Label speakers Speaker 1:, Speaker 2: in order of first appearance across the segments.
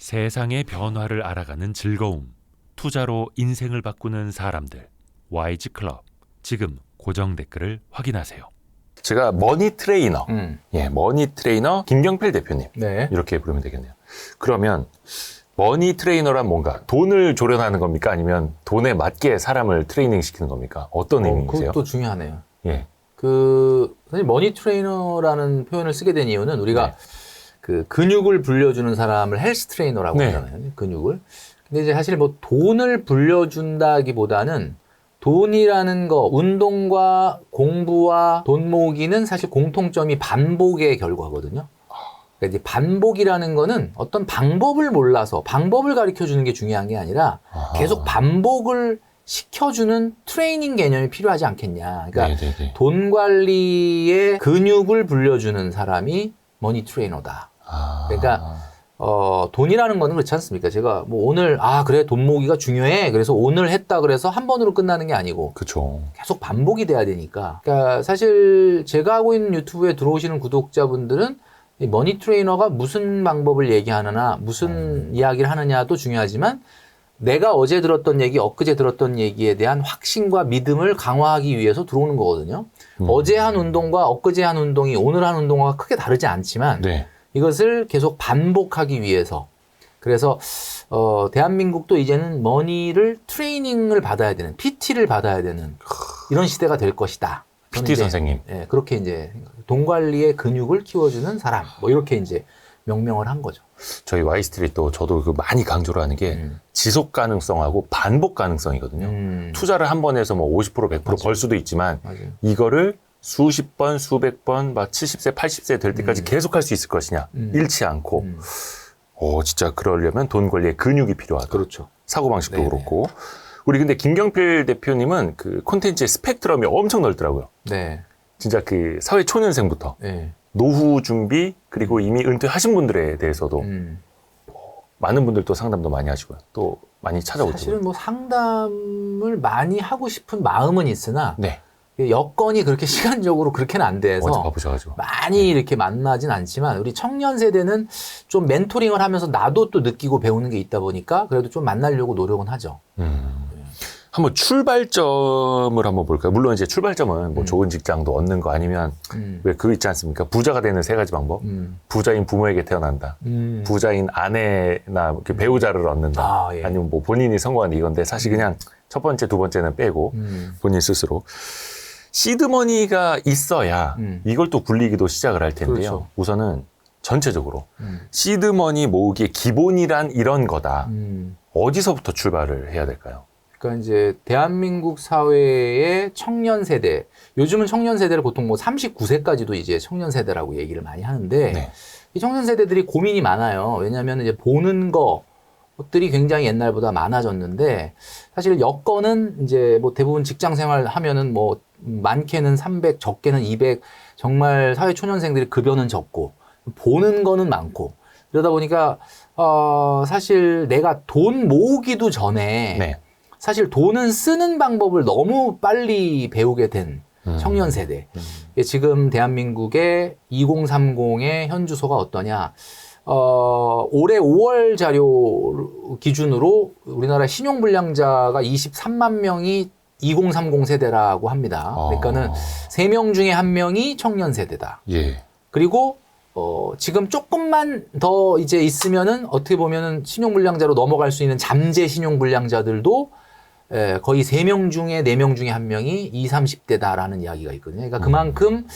Speaker 1: 세상의 변화를 알아가는 즐거움, 투자로 인생을 바꾸는 사람들, YG 클럽. 지금 고정 댓글을 확인하세요.
Speaker 2: 제가 머니 트레이너, 머니 트레이너 김경필 대표님
Speaker 3: 네.
Speaker 2: 이렇게 부르면 되겠네요. 그러면 머니 트레이너란 뭔가 돈을 조련하는 겁니까? 아니면 돈에 맞게 사람을 트레이닝 시키는 겁니까? 어떤 의미이세요?
Speaker 3: 그것도 중요하네요.
Speaker 2: 예.
Speaker 3: 사실 머니 트레이너라는 표현을 쓰게 된 이유는 우리가
Speaker 2: 네.
Speaker 3: 그 근육을 불려주는 사람을 헬스 트레이너라고
Speaker 2: 네.
Speaker 3: 하잖아요. 근육을. 근데 이제 사실 뭐 돈을 불려준다기보다는 돈이라는 거, 운동과 공부와 돈 모으기는 사실 공통점이 반복의 결과거든요. 그러니까 이제 반복이라는 거는 어떤 방법을 몰라서 방법을 가르쳐 주는 게 중요한 게 아니라 계속 반복을 시켜주는 트레이닝 개념이 필요하지 않겠냐. 그러니까
Speaker 2: 네네네.
Speaker 3: 돈 관리에 근육을 불려주는 사람이 머니 트레이너다. 그러니까 돈이라는 거는 그렇지 않습니까? 제가 뭐 오늘 그래 돈 모으기가 중요해. 그래서 오늘 했다 그래서 한 번으로 끝나는 게 아니고
Speaker 2: 그렇죠.
Speaker 3: 계속 반복이 돼야 되니까. 그러니까 사실 제가 하고 있는 유튜브에 들어오시는 구독자분들은 이 머니 트레이너가 무슨 방법을 얘기하느냐, 무슨 이야기를 하느냐도 중요하지만 내가 어제 들었던 얘기, 엊그제 들었던 얘기에 대한 확신과 믿음을 강화하기 위해서 들어오는 거거든요. 어제 한 운동과 엊그제 한 운동이 오늘 한 운동과 크게 다르지 않지만
Speaker 2: 네.
Speaker 3: 이것을 계속 반복하기 위해서. 그래서 대한민국도 이제는 머니를 트레이닝을 받아야 되는, PT를 받아야 되는 이런 시대가 될 것이다.
Speaker 2: PT
Speaker 3: 이제,
Speaker 2: 선생님.
Speaker 3: 예, 그렇게 이제 돈 관리의 근육을 키워주는 사람, 뭐 이렇게 이제 명명을 한 거죠.
Speaker 2: 저희 Y스트릿도 저도 많이 강조를 하는 게 지속 가능성하고 반복 가능성이거든요. 투자를 한 번 해서 뭐 50%, 100% 벌 수도 있지만
Speaker 3: 맞아요.
Speaker 2: 이거를 수십 번, 수백 번, 막 70세, 80세 될 때까지 계속 할 수 있을 것이냐. 잃지 않고. 진짜 그러려면 돈 관리에 근육이 필요하다.
Speaker 3: 그렇죠.
Speaker 2: 사고방식도
Speaker 3: 네네.
Speaker 2: 그렇고. 우리 근데 김경필 대표님은 그 콘텐츠의 스펙트럼이 엄청 넓더라고요.
Speaker 3: 네.
Speaker 2: 진짜 그 사회 초년생부터
Speaker 3: 네.
Speaker 2: 노후 준비 그리고 이미 은퇴하신 분들에 대해서도 많은 분들 또 상담도 많이 하시고요. 또 많이 찾아오시고.
Speaker 3: 사실은 뭐 상담을 많이 하고 싶은 마음은 있으나
Speaker 2: 네.
Speaker 3: 여건이 그렇게 시간적으로 그렇게는 안 돼서
Speaker 2: 완전 바쁘셔가지고.
Speaker 3: 많이 이렇게 만나진 않지만 우리 청년 세대는 좀 멘토링을 하면서 나도 또 느끼고 배우는 게 있다 보니까 그래도 좀 만나려고 노력은 하죠.
Speaker 2: 한번 출발점을 한번 볼까요? 물론 이제 출발점은 뭐 좋은 직장도 얻는 거 아니면 왜 그거 있지 않습니까? 부자가 되는 세 가지 방법. 부자인 부모에게 태어난다. 부자인 아내나 이렇게 배우자를 얻는다.
Speaker 3: 예.
Speaker 2: 아니면 뭐 본인이 성공하는 이건데 사실 그냥 첫 번째, 두 번째는 빼고 본인 스스로. 시드머니가 있어야 이걸 또 굴리기도 시작을 할 텐데요.
Speaker 3: 그렇죠.
Speaker 2: 우선은 전체적으로 시드머니 모으기의 기본이란 이런 거다. 어디서부터 출발을 해야 될까요?
Speaker 3: 그러니까 이제 대한민국 사회의 청년 세대, 요즘은 청년 세대를 보통 뭐 39세까지도 이제 청년 세대라고 얘기를 많이 하는데
Speaker 2: 네.
Speaker 3: 이 청년 세대들이 고민이 많아요. 왜냐하면 이제 보는 것들이 굉장히 옛날보다 많아졌는데 사실 여건은 이제 뭐 대부분 직장 생활 하면은 뭐 많게는 300, 적게는 200 정말 사회 초년생들이 급여는 적고 보는 거는 많고 그러다 보니까 사실 내가 돈 모으기도 전에
Speaker 2: 네.
Speaker 3: 사실 돈은 쓰는 방법을 너무 빨리 배우게 된 청년 세대. 지금 대한민국의 2030의 현주소가 어떠냐. 올해 5월 자료 기준으로 우리나라 신용불량자가 23만 명이 2030 세대라고 합니다. 그러니까는 3명 중에 1명이 청년 세대다.
Speaker 2: 예.
Speaker 3: 그리고 지금 조금만 더 이제 있으면은 어떻게 보면은 신용불량자로 넘어갈 수 있는 잠재 신용불량자들도 거의 3명 중에 4명 중에 1명이 20, 30대다라는 이야기가 있거든요. 그러니까 그만큼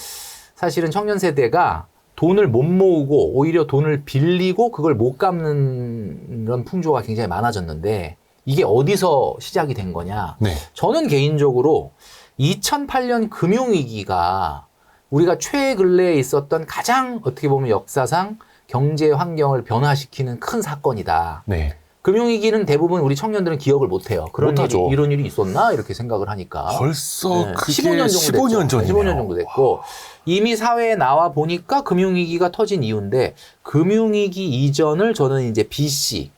Speaker 3: 사실은 청년 세대가 돈을 못 모으고 오히려 돈을 빌리고 그걸 못 갚는 그런 풍조가 굉장히 많아졌는데 이게 어디서 시작이 된 거냐.
Speaker 2: 네.
Speaker 3: 저는 개인적으로 2008년 금융위기가 우리가 최근래에 있었던 가장 어떻게 보면 역사상 경제 환경을 변화시키는 큰 사건이다.
Speaker 2: 네.
Speaker 3: 금융위기는 대부분 우리 청년들은 기억을 못해요.
Speaker 2: 못하죠.
Speaker 3: 이런 일이 있었나? 이렇게 생각을 하니까.
Speaker 2: 벌써 그게
Speaker 3: 15년 정도
Speaker 2: 15년
Speaker 3: 됐죠.
Speaker 2: 전이네요.
Speaker 3: 15년 정도 됐고 이미 사회에 나와 보니까 금융위기가 터진 이유인데 금융위기 이전을 저는 이제 BC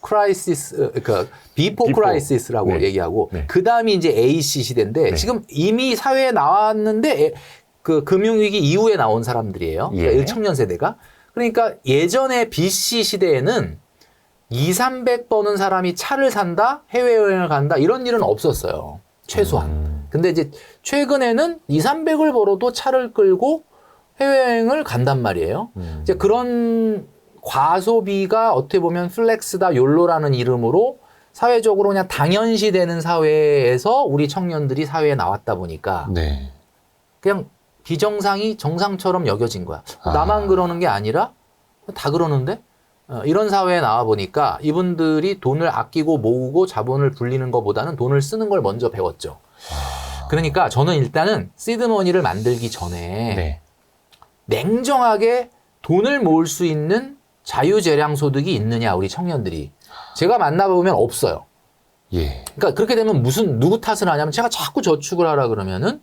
Speaker 3: 크라이시스, 그러니까 비포 크라이시스라고
Speaker 2: 네.
Speaker 3: 얘기하고
Speaker 2: 네.
Speaker 3: 그 다음이 이제 AC 시대인데
Speaker 2: 네.
Speaker 3: 지금 이미 사회에 나왔는데 그 금융위기 이후에 나온 사람들이에요.
Speaker 2: 예.
Speaker 3: 그러니까 청년 세대가. 그러니까 예전에 BC 시대에는 200, 300번은 사람이 차를 산다, 해외여행을 간다 이런 일은 없었어요. 최소한. 근데 이제 최근에는 200, 300을 벌어도 차를 끌고 해외여행을 간단 말이에요. 이제 그런 과소비가 어떻게 보면 플렉스다, 욜로라는 이름으로 사회적으로 그냥 당연시되는 사회에서 우리 청년들이 사회에 나왔다 보니까
Speaker 2: 네.
Speaker 3: 그냥 비정상이 정상처럼 여겨진 거야. 나만 그러는 게 아니라 다 그러는데? 이런 사회에 나와 보니까 이분들이 돈을 아끼고 모으고 자본을 불리는 것보다는 돈을 쓰는 걸 먼저 배웠죠. 그러니까 저는 일단은 시드머니를 만들기 전에
Speaker 2: 네.
Speaker 3: 냉정하게 돈을 모을 수 있는 자유재량 소득이 있느냐, 우리 청년들이. 제가 만나보면 없어요.
Speaker 2: 예.
Speaker 3: 그러니까 그렇게 되면 누구 탓을 하냐면 제가 자꾸 저축을 하라 그러면은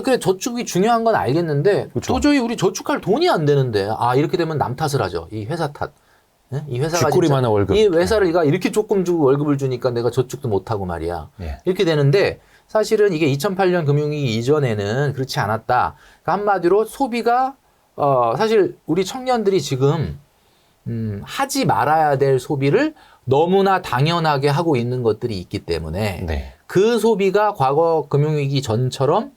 Speaker 3: 그래, 저축이 중요한 건 알겠는데
Speaker 2: 그쵸.
Speaker 3: 도저히 우리 저축할 돈이 안 되는데 이렇게 되면 남 탓을 하죠. 이 회사 탓. 네? 이 회사가
Speaker 2: 쥐꼬리 많은 월급.
Speaker 3: 이 회사를 내가 이렇게 조금 주고 월급을 주니까 내가 저축도 못 하고 말이야.
Speaker 2: 예.
Speaker 3: 이렇게 되는데 사실은 이게 2008년 금융위기 이전에는 그렇지 않았다. 그러니까 한마디로 소비가 사실 우리 청년들이 지금 하지 말아야 될 소비를 너무나 당연하게 하고 있는 것들이 있기 때문에
Speaker 2: 네.
Speaker 3: 그 소비가 과거 금융위기 전처럼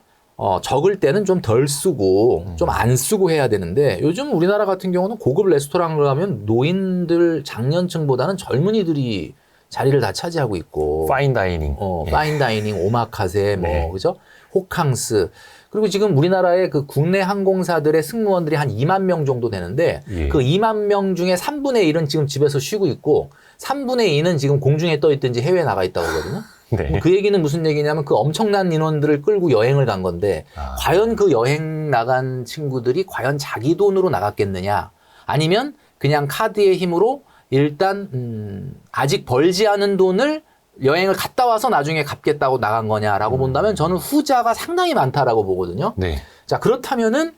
Speaker 3: 적을 때는 좀 덜 쓰고 좀 안 쓰고 해야 되는데 요즘 우리나라 같은 경우는 고급 레스토랑을 가면 노인들 장년층보다는 젊은이들이 자리를 다 차지하고 있고
Speaker 2: 파인 다이닝. 예.
Speaker 3: 파인 다이닝, 오마카세,
Speaker 2: 네.
Speaker 3: 그죠? 호캉스. 그리고 지금 우리나라의 그 국내 항공사들의 승무원들이 한 2만 명 정도 되는데
Speaker 2: 예.
Speaker 3: 그 2만 명 중에 3분의 1은 지금 집에서 쉬고 있고 3분의 2는 지금 공중에 떠 있든지 해외에 나가 있다고 하거든요.
Speaker 2: 네.
Speaker 3: 그 얘기는 무슨 얘기냐면 그 엄청난 인원들을 끌고 여행을 간 건데 과연 그 여행 나간 친구들이 과연 자기 돈으로 나갔겠느냐 아니면 그냥 카드의 힘으로 일단 아직 벌지 않은 돈을 여행을 갔다 와서 나중에 갚겠다고 나간 거냐라고 본다면 저는 후자가 상당히 많다라고 보거든요.
Speaker 2: 네.
Speaker 3: 자, 그렇다면은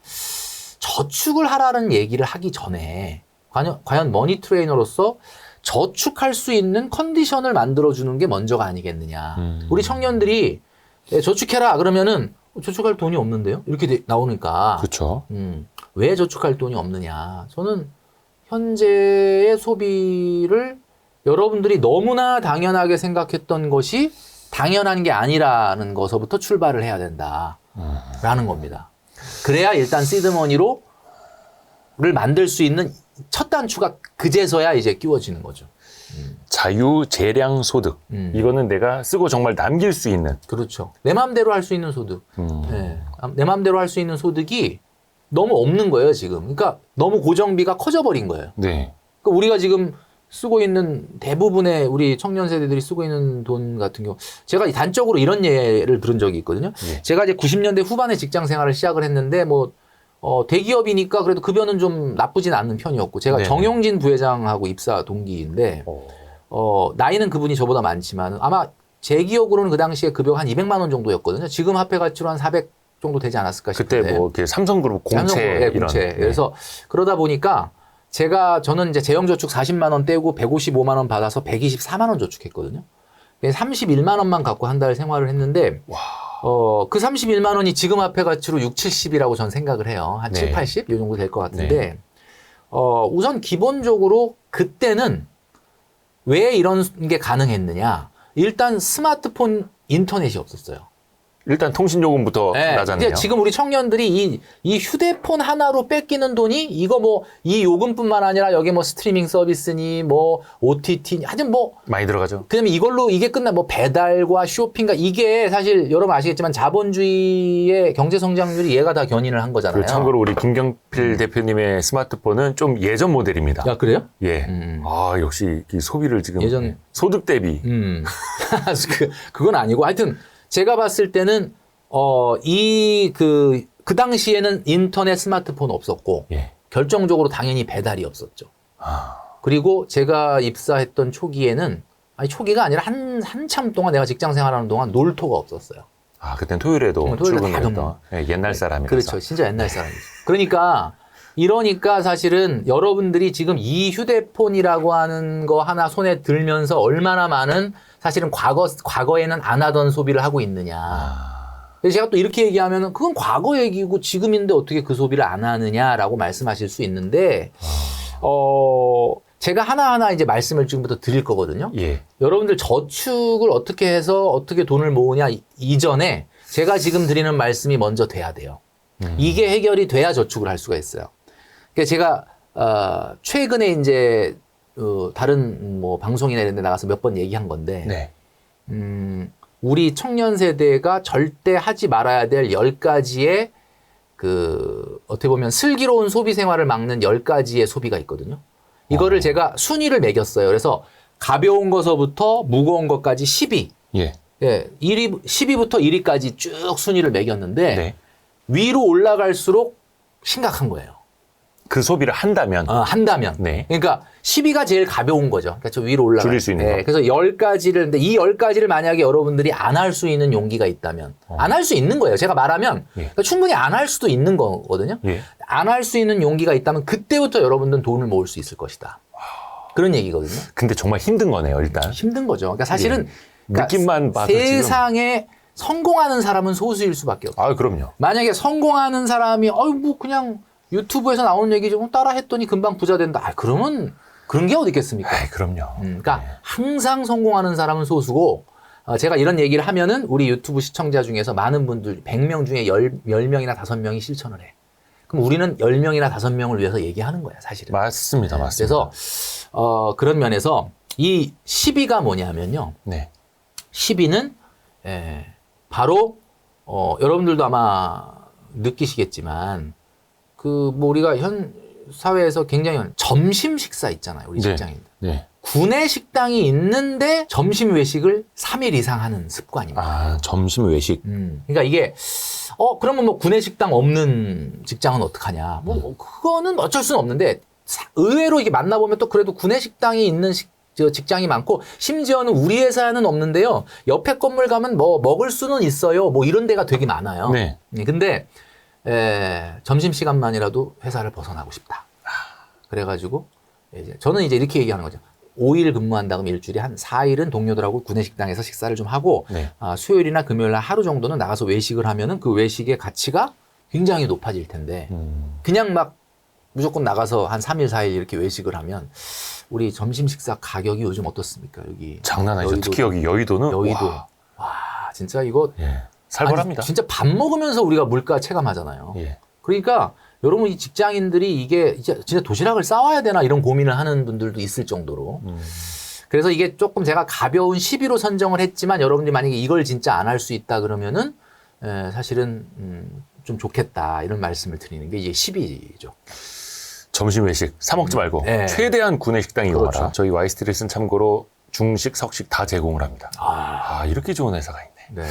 Speaker 3: 저축을 하라는 얘기를 하기 전에 과연 머니 트레이너로서 저축할 수 있는 컨디션을 만들어주는 게 먼저가 아니겠느냐. 우리 청년들이 저축해라 그러면은 저축할 돈이 없는데요? 이렇게 나오니까.
Speaker 2: 그렇죠.
Speaker 3: 왜 저축할 돈이 없느냐. 저는 현재의 소비를 여러분들이 너무나 당연하게 생각했던 것이 당연한 게 아니라는 것서부터 출발을 해야 된다라는 겁니다. 그래야 일단 시드머니를 만들 수 있는 첫 단추가 그제서야 이제 끼워지는 거죠.
Speaker 2: 자유 재량 소득. 이거는 내가 쓰고 정말 남길 수 있는.
Speaker 3: 그렇죠. 내 마음대로 할 수 있는 소득. 네. 내 마음대로 할 수 있는 소득이 너무 없는 거예요, 지금. 그러니까 너무 고정비가 커져버린 거예요.
Speaker 2: 네.
Speaker 3: 그러니까 우리가 지금 쓰고 있는 대부분의 우리 청년 세대들이 쓰고 있는 돈 같은 경우 제가 단적으로 이런 예를 들은 적이 있거든요.
Speaker 2: 네.
Speaker 3: 제가 이제 90년대 후반에 직장 생활을 시작을 했는데 대기업이니까 그래도 급여는 좀 나쁘진 않는 편이었고 제가
Speaker 2: 네네.
Speaker 3: 정용진 부회장하고 입사 동기인데 나이는 그분이 저보다 많지만 아마 제 기억으로는 그 당시에 급여가 한 200만 원 정도였거든요. 지금 화폐 가치로 한 400 정도 되지 않았을까 싶은데.
Speaker 2: 그때 이렇게 삼성그룹 공채 이런.
Speaker 3: 공채. 그래서 그러다 보니까 저는 이제 재형저축 40만 원 떼고 155만 원 받아서 124만 원 저축했거든요. 31만 원만 갖고 한 달 생활을 했는데 그 31만 원이 지금 화폐 가치로 6, 70이라고 전 생각을 해요. 한 7, 80? 이 정도 될 것 같은데 우선 기본적으로 그때는 왜 이런 게 가능했느냐. 일단 스마트폰 인터넷이 없었어요.
Speaker 2: 일단 통신요금부터
Speaker 3: 네,
Speaker 2: 나잖아요.
Speaker 3: 이제 지금 우리 청년들이 이 휴대폰 하나로 뺏기는 돈이 이 요금뿐만 아니라 여기 스트리밍 서비스니 OTT니 하여튼
Speaker 2: 많이 들어가죠.
Speaker 3: 그다음에 이게 끝나 배달과 쇼핑과 이게 사실 여러분 아시겠지만 자본주의의 경제 성장률이 얘가 다 견인을 한 거잖아요.
Speaker 2: 그리고 참고로 우리 김경필 대표님의 스마트폰은 좀 예전 모델입니다.
Speaker 3: 야, 그래요?
Speaker 2: 예. 역시 이 소비를 지금
Speaker 3: 예전-
Speaker 2: 소득 대비.
Speaker 3: 그건 아니고 하여튼 제가 봤을 때는 그 당시에는 인터넷 스마트폰 없었고
Speaker 2: 예.
Speaker 3: 결정적으로 당연히 배달이 없었죠. 그리고 제가 입사했던 초기에는 초기가 아니라 한참 동안 내가 직장 생활하는 동안 놀토가 없었어요.
Speaker 2: 그땐 토요일에도
Speaker 3: 토요일에 다
Speaker 2: 출근했던 옛날 사람이라서.
Speaker 3: 그렇죠. 진짜 옛날 사람이죠. 이러니까 사실은 여러분들이 지금 이 휴대폰이라고 하는 거 하나 손에 들면서 얼마나 많은 사실은 과거에는 안 하던 소비를 하고 있느냐. 그래서 제가 또 이렇게 얘기하면은 그건 과거 얘기고 지금인데 어떻게 그 소비를 안 하느냐라고 말씀하실 수 있는데, 제가 하나하나 이제 말씀을 지금부터 드릴 거거든요.
Speaker 2: 예.
Speaker 3: 여러분들 저축을 어떻게 해서 어떻게 돈을 모으냐 이전에 제가 지금 드리는 말씀이 먼저 돼야 돼요. 이게 해결이 돼야 저축을 할 수가 있어요. 그러니까 제가 최근에 이제 다른 뭐 방송이나 이런 데 나가서 몇 번 얘기한 건데
Speaker 2: 네.
Speaker 3: 우리 청년 세대가 절대 하지 말아야 될 10가지의 그 어떻게 보면 슬기로운 소비 생활을 막는 10가지의 소비가 있거든요. 이거를 제가 순위를 매겼어요. 그래서 가벼운 것서부터 무거운 것까지 10위.
Speaker 2: 예.
Speaker 3: 예, 10위부터 1위까지 쭉 순위를 매겼는데
Speaker 2: 네.
Speaker 3: 위로 올라갈수록 심각한 거예요.
Speaker 2: 그 소비를 한다면.
Speaker 3: 한다면.
Speaker 2: 네.
Speaker 3: 그러니까 10위가 제일 가벼운 거죠. 그러니까 저 위로 올라갈
Speaker 2: 줄일 수 있는 거.
Speaker 3: 그래서 10가지를, 근데 이 10가지를 만약에 여러분들이 안 할 수 있는 용기가 있다면, 안 할 수 있는 거예요. 제가 말하면,
Speaker 2: 예.
Speaker 3: 그러니까 충분히 안 할 수도 있는 거거든요.
Speaker 2: 예.
Speaker 3: 안 할 수 있는 용기가 있다면 그때부터 여러분들은 돈을 모을 수 있을 것이다. 그런 얘기거든요.
Speaker 2: 근데 정말 힘든 거네요, 일단.
Speaker 3: 힘든 거죠. 그러니까 사실은 그러니까
Speaker 2: 느낌만 봐도
Speaker 3: 세상에 성공하는 사람은 소수일 수밖에 없어요.
Speaker 2: 아, 그럼요.
Speaker 3: 만약에 성공하는 사람이 뭐 그냥 유튜브에서 나오는 얘기 좀 따라 했더니 금방 부자 된다. 그러면 그런 게 어디 있겠습니까?
Speaker 2: 아, 그럼요.
Speaker 3: 그러니까 항상 성공하는 사람은 소수고, 제가 이런 얘기를 하면은 우리 유튜브 시청자 중에서 많은 분들 100명 중에 10명이나 5명이 실천을 해. 그럼 우리는 10명이나 5명을 위해서 얘기하는 거야, 사실은.
Speaker 2: 맞습니다. 맞습니다.
Speaker 3: 그래서 그런 면에서 이 10위가 뭐냐면요.
Speaker 2: 네.
Speaker 3: 10위는 바로 여러분들도 아마 느끼시겠지만 그 뭐 우리가 현 사회에서 굉장히 점심 식사 있잖아요, 우리
Speaker 2: 네.
Speaker 3: 직장인들.
Speaker 2: 네.
Speaker 3: 구내 식당이 있는데 점심 외식을 3일 이상 하는 습관입니다.
Speaker 2: 아, 점심 외식.
Speaker 3: 그러니까 이게 그러면 뭐 구내 식당 없는 직장은 어떡하냐? 뭐 그거는 어쩔 수는 없는데 의외로 이게 만나보면 또 그래도 구내 식당이 있는 직장이 많고, 심지어는 우리 회사는 없는데요. 옆에 건물 가면 뭐 먹을 수는 있어요. 뭐 이런 데가 되게 많아요.
Speaker 2: 네.
Speaker 3: 근데 점심시간만이라도 회사를 벗어나고 싶다. 그래가지고 저는 이제 이렇게 얘기하는 거죠. 5일 근무한다 그러면 일주일에 한 4일은 동료들하고 구내식당에서 식사를 좀 하고,
Speaker 2: 네.
Speaker 3: 수요일이나 금요일날 하루 정도는 나가서 외식을 하면은 그 외식의 가치가 굉장히 높아질 텐데, 그냥 막 무조건 나가서 한 3일, 4일 이렇게 외식을 하면 우리 점심 식사 가격이 요즘 어떻습니까? 여기
Speaker 2: 장난 아니죠.
Speaker 3: 여의도,
Speaker 2: 특히 여기 여의도는.
Speaker 3: 여의도.
Speaker 2: 와.
Speaker 3: 와, 진짜 이거
Speaker 2: 예. 살벌합니다.
Speaker 3: 아니, 진짜 밥 먹으면서 우리가 물가 체감하잖아요.
Speaker 2: 예.
Speaker 3: 그러니까 여러분 이 직장인들이 이게 이제 진짜 도시락을 싸와야 되나 이런 고민을 하는 분들도 있을 정도로. 그래서 이게 조금 제가 가벼운 10위로 선정을 했지만 여러분들이 만약에 이걸 진짜 안 할 수 있다 그러면은 사실은 좀 좋겠다 이런 말씀을 드리는 게 이제 10위죠.
Speaker 2: 점심 외식 사 먹지 말고
Speaker 3: 네.
Speaker 2: 최대한 구내 식당 이용하라.
Speaker 3: 그렇죠.
Speaker 2: 저희 와이스트릿은 참고로 중식, 석식 다 제공을 합니다. 이렇게 좋은 회사가 있네.
Speaker 3: 네.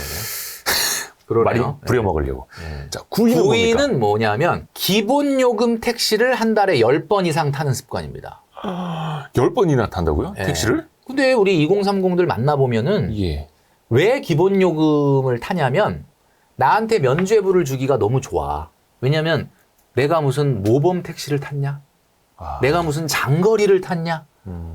Speaker 2: 많이
Speaker 3: 그러네요.
Speaker 2: 부려먹으려고.
Speaker 3: 네.
Speaker 2: 자, 9위는 뭡니까?
Speaker 3: 9위는 뭐냐면 기본 요금 택시를 한 달에 10번 이상 타는 습관입니다.
Speaker 2: 10번이나 탄다고요?
Speaker 3: 네.
Speaker 2: 택시를?
Speaker 3: 근데 우리 2030들 만나보면은
Speaker 2: 예.
Speaker 3: 왜 기본 요금을 타냐면 나한테 면죄부를 주기가 너무 좋아. 왜냐면 내가 무슨 모범 택시를 탔냐? 내가 무슨 장거리를 탔냐?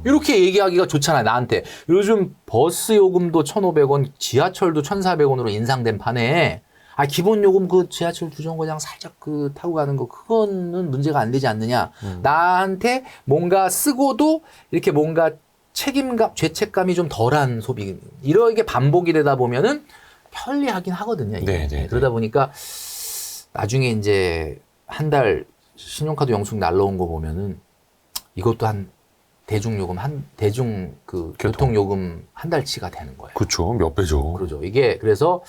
Speaker 3: 이렇게 얘기하기가 좋잖아요, 나한테. 요즘 버스 요금도 1,500원, 지하철도 1,400원으로 인상된 판에, 기본 요금 그 지하철 주정거장 살짝 타고 가는 거, 그거는 문제가 안 되지 않느냐. 나한테 뭔가 쓰고도 이렇게 뭔가 책임감, 죄책감이 좀 덜한 소비. 이렇게 반복이 되다 보면은 편리하긴 하거든요, 이게.
Speaker 2: 네.
Speaker 3: 그러다 보니까 나중에 이제 한 달 신용카드 영수증 날라온 거 보면은 이것도 한 교통요금 한 달치가 되는 거예요.
Speaker 2: 그렇죠. 몇 배죠.
Speaker 3: 그러죠. 이게 그래서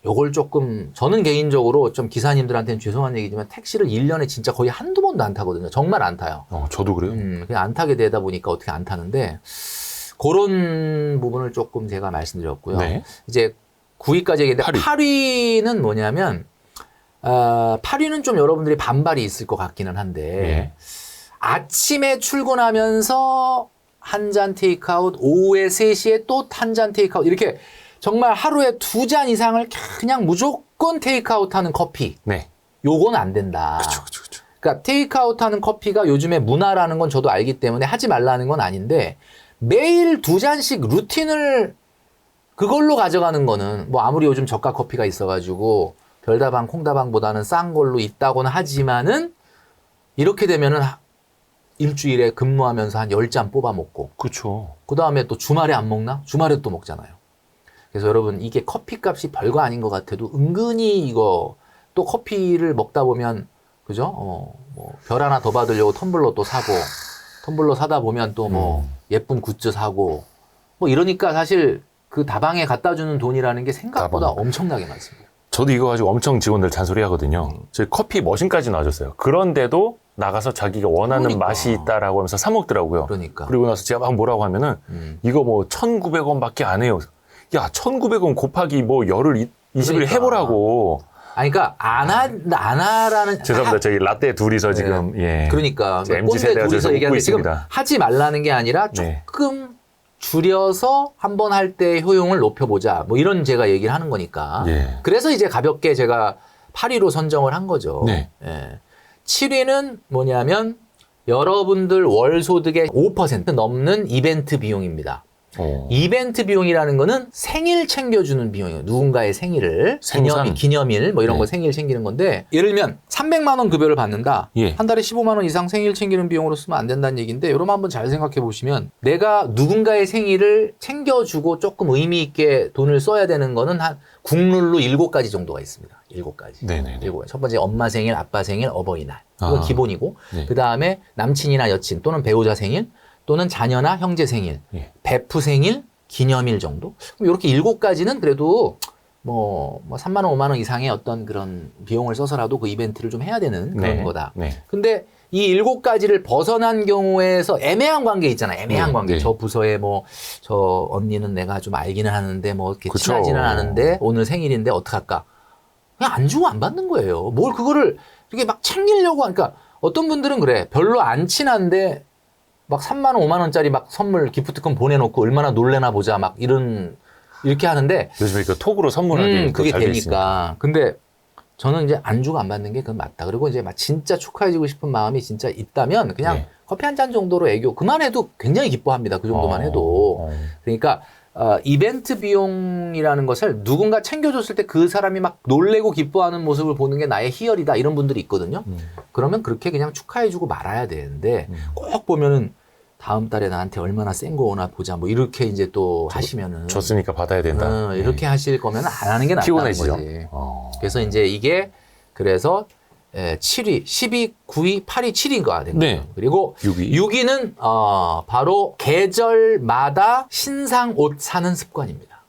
Speaker 3: 요걸 조금 저는 개인적으로 좀 기사님들한테는 죄송한 얘기지만 택시를 1년에 진짜 거의 한두 번도 안 타거든요. 정말 안 타요.
Speaker 2: 저도 그래요.
Speaker 3: 그냥 안 타게 되다 보니까 어떻게 안 타는데 그런 부분을 조금 제가 말씀드렸고요.
Speaker 2: 네.
Speaker 3: 이제 9위까지 얘기했는데 8위는 뭐냐면 8위는 좀 여러분들이 반발이 있을 것 같기는 한데
Speaker 2: 네.
Speaker 3: 아침에 출근하면서 한 잔 테이크아웃, 오후에 3시에 또 한 잔 테이크아웃 이렇게 정말 하루에 2잔 이상을 그냥 무조건 테이크아웃 하는 커피.
Speaker 2: 네.
Speaker 3: 요건 안 된다.
Speaker 2: 그렇죠.
Speaker 3: 그러니까 테이크아웃 하는 커피가 요즘에 문화라는 건 저도 알기 때문에 하지 말라는 건 아닌데 매일 2잔씩 루틴을 그걸로 가져가는 거는 뭐 아무리 요즘 저가 커피가 있어가지고 별다방, 콩다방보다는 싼 걸로 있다고는 하지만은 이렇게 되면은 일주일에 근무하면서 한 10잔 뽑아 먹고
Speaker 2: 그렇죠.
Speaker 3: 그 다음에 또 주말에 안 먹나? 주말에 또 먹잖아요. 그래서 여러분 이게 커피 값이 별거 아닌 것 같아도 은근히 이거 또 커피를 먹다 보면 그죠? 뭐 별 하나 더 받으려고 텀블러 또 사고 텀블러 사다 보면 또 뭐 예쁜 굿즈 사고 뭐 이러니까 사실 그 다방에 갖다 주는 돈이라는 게 생각보다
Speaker 2: 다방.
Speaker 3: 엄청나게 많습니다.
Speaker 2: 저도 이거 가지고 엄청 직원들 잔소리 하거든요. 저희 커피 머신까지 놔줬어요. 그런데도 나가서 자기가 원하는
Speaker 3: 그러니까.
Speaker 2: 맛이 있다라고 하면서 사 먹더라고요.
Speaker 3: 그러니까.
Speaker 2: 그리고 나서 제가 막 뭐라고 하면은 이거 뭐 1,900원밖에 안 해요. 야, 1,900원 곱하기 뭐 열을 20일
Speaker 3: 그러니까.
Speaker 2: 해보라고.
Speaker 3: 아니, 그러니까 안 하라는
Speaker 2: 죄송합니다. 저희 라떼 둘이서 지금 예.
Speaker 3: 그러니까
Speaker 2: 이제 MZ
Speaker 3: 꼰대
Speaker 2: 세대가
Speaker 3: 둘이서
Speaker 2: 저기서
Speaker 3: 얘기하는데
Speaker 2: 웃고
Speaker 3: 지금
Speaker 2: 있습니다.
Speaker 3: 하지 말라는 게 아니라
Speaker 2: 네.
Speaker 3: 조금 줄여서 한번 할 때 효용을 높여보자. 뭐 이런 제가 얘기를 하는 거니까.
Speaker 2: 예.
Speaker 3: 그래서 이제 가볍게 제가 8위로 선정을 한 거죠.
Speaker 2: 네.
Speaker 3: 예. 7위는 뭐냐면 여러분들 월 소득의 5% 넘는 이벤트 비용입니다. 이벤트 비용이라는 거는 생일 챙겨주는 비용이에요. 누군가의 생일을
Speaker 2: 생산.
Speaker 3: 기념일 뭐 이런
Speaker 2: 네.
Speaker 3: 거 생일 챙기는 건데 예를 들면 300만 원 급여를 받는다.
Speaker 2: 예.
Speaker 3: 한 달에 15만 원 이상 생일 챙기는 비용으로 쓰면 안 된다는 얘기인데 여러분 한번 잘 생각해 보시면 내가 누군가의 생일을 챙겨주고 조금 의미 있게 돈을 써야 되는 거는 한 국룰로 7가지 정도가 있습니다. 7가지.
Speaker 2: 네네네.
Speaker 3: 7가지. 첫 번째 엄마 생일, 아빠 생일, 어버이날. 이건
Speaker 2: 아.
Speaker 3: 기본이고
Speaker 2: 네.
Speaker 3: 그 다음에 남친이나 여친 또는 배우자 생일 또는 자녀나 형제 생일,
Speaker 2: 예.
Speaker 3: 베프 생일, 기념일 정도? 그럼 이렇게 7가지는 그래도 뭐 3만 원, 5만 원 이상의 어떤 그런 비용을 써서라도 그 이벤트를 좀 해야 되는 그런
Speaker 2: 네.
Speaker 3: 거다.
Speaker 2: 네.
Speaker 3: 근데 이 7가지를 벗어난 경우에서 애매한 관계 있잖아요. 애매한
Speaker 2: 네,
Speaker 3: 관계.
Speaker 2: 네.
Speaker 3: 저 부서에 뭐 저 언니는 내가 좀 알기는 하는데 뭐 이렇게
Speaker 2: 그쵸.
Speaker 3: 친하지는 않은데 오늘 생일인데 어떡할까? 그냥 안 주고 안 받는 거예요. 뭘 그거를 이렇게 막 챙기려고 하니까 어떤 분들은 그래. 별로 안 친한데 막 3만 원, 5만 원짜리 막 선물 기프트콘 보내놓고 얼마나 놀래나 보자 막 이렇게 하는데
Speaker 2: 요즘에 그 톡으로 선물하기
Speaker 3: 그게
Speaker 2: 잘 돼
Speaker 3: 되니까.
Speaker 2: 있으니까.
Speaker 3: 근데 저는 이제 안 주고 안 받는 게 그건 맞다. 그리고 이제 막 진짜 축하해주고 싶은 마음이 진짜 있다면 그냥
Speaker 2: 네.
Speaker 3: 커피 한 잔 정도로 애교 그만해도 굉장히 기뻐합니다. 그 정도만 해도. 그러니까 이벤트 비용이라는 것을 누군가 챙겨줬을 때 그 사람이 막 놀래고 기뻐하는 모습을 보는 게 나의 희열이다 이런 분들이 있거든요. 그러면 그렇게 그냥 축하해주고 말아야 되는데 꼭 보면은 다음 달에 나한테 얼마나 센 거 오나 보자 뭐 이렇게 이제 또 하시면은
Speaker 2: 줬으니까 받아야 된다.
Speaker 3: 이렇게 하실 거면 안 하는 게 낫다는
Speaker 2: 피곤해지죠.
Speaker 3: 거지. 그래서 이제 이게 그래서 7위, 10위, 9위, 8위, 7위가 된 거죠.
Speaker 2: 네.
Speaker 3: 그리고
Speaker 2: 6위.
Speaker 3: 6위는 바로 계절마다 신상 옷 사는 습관입니다.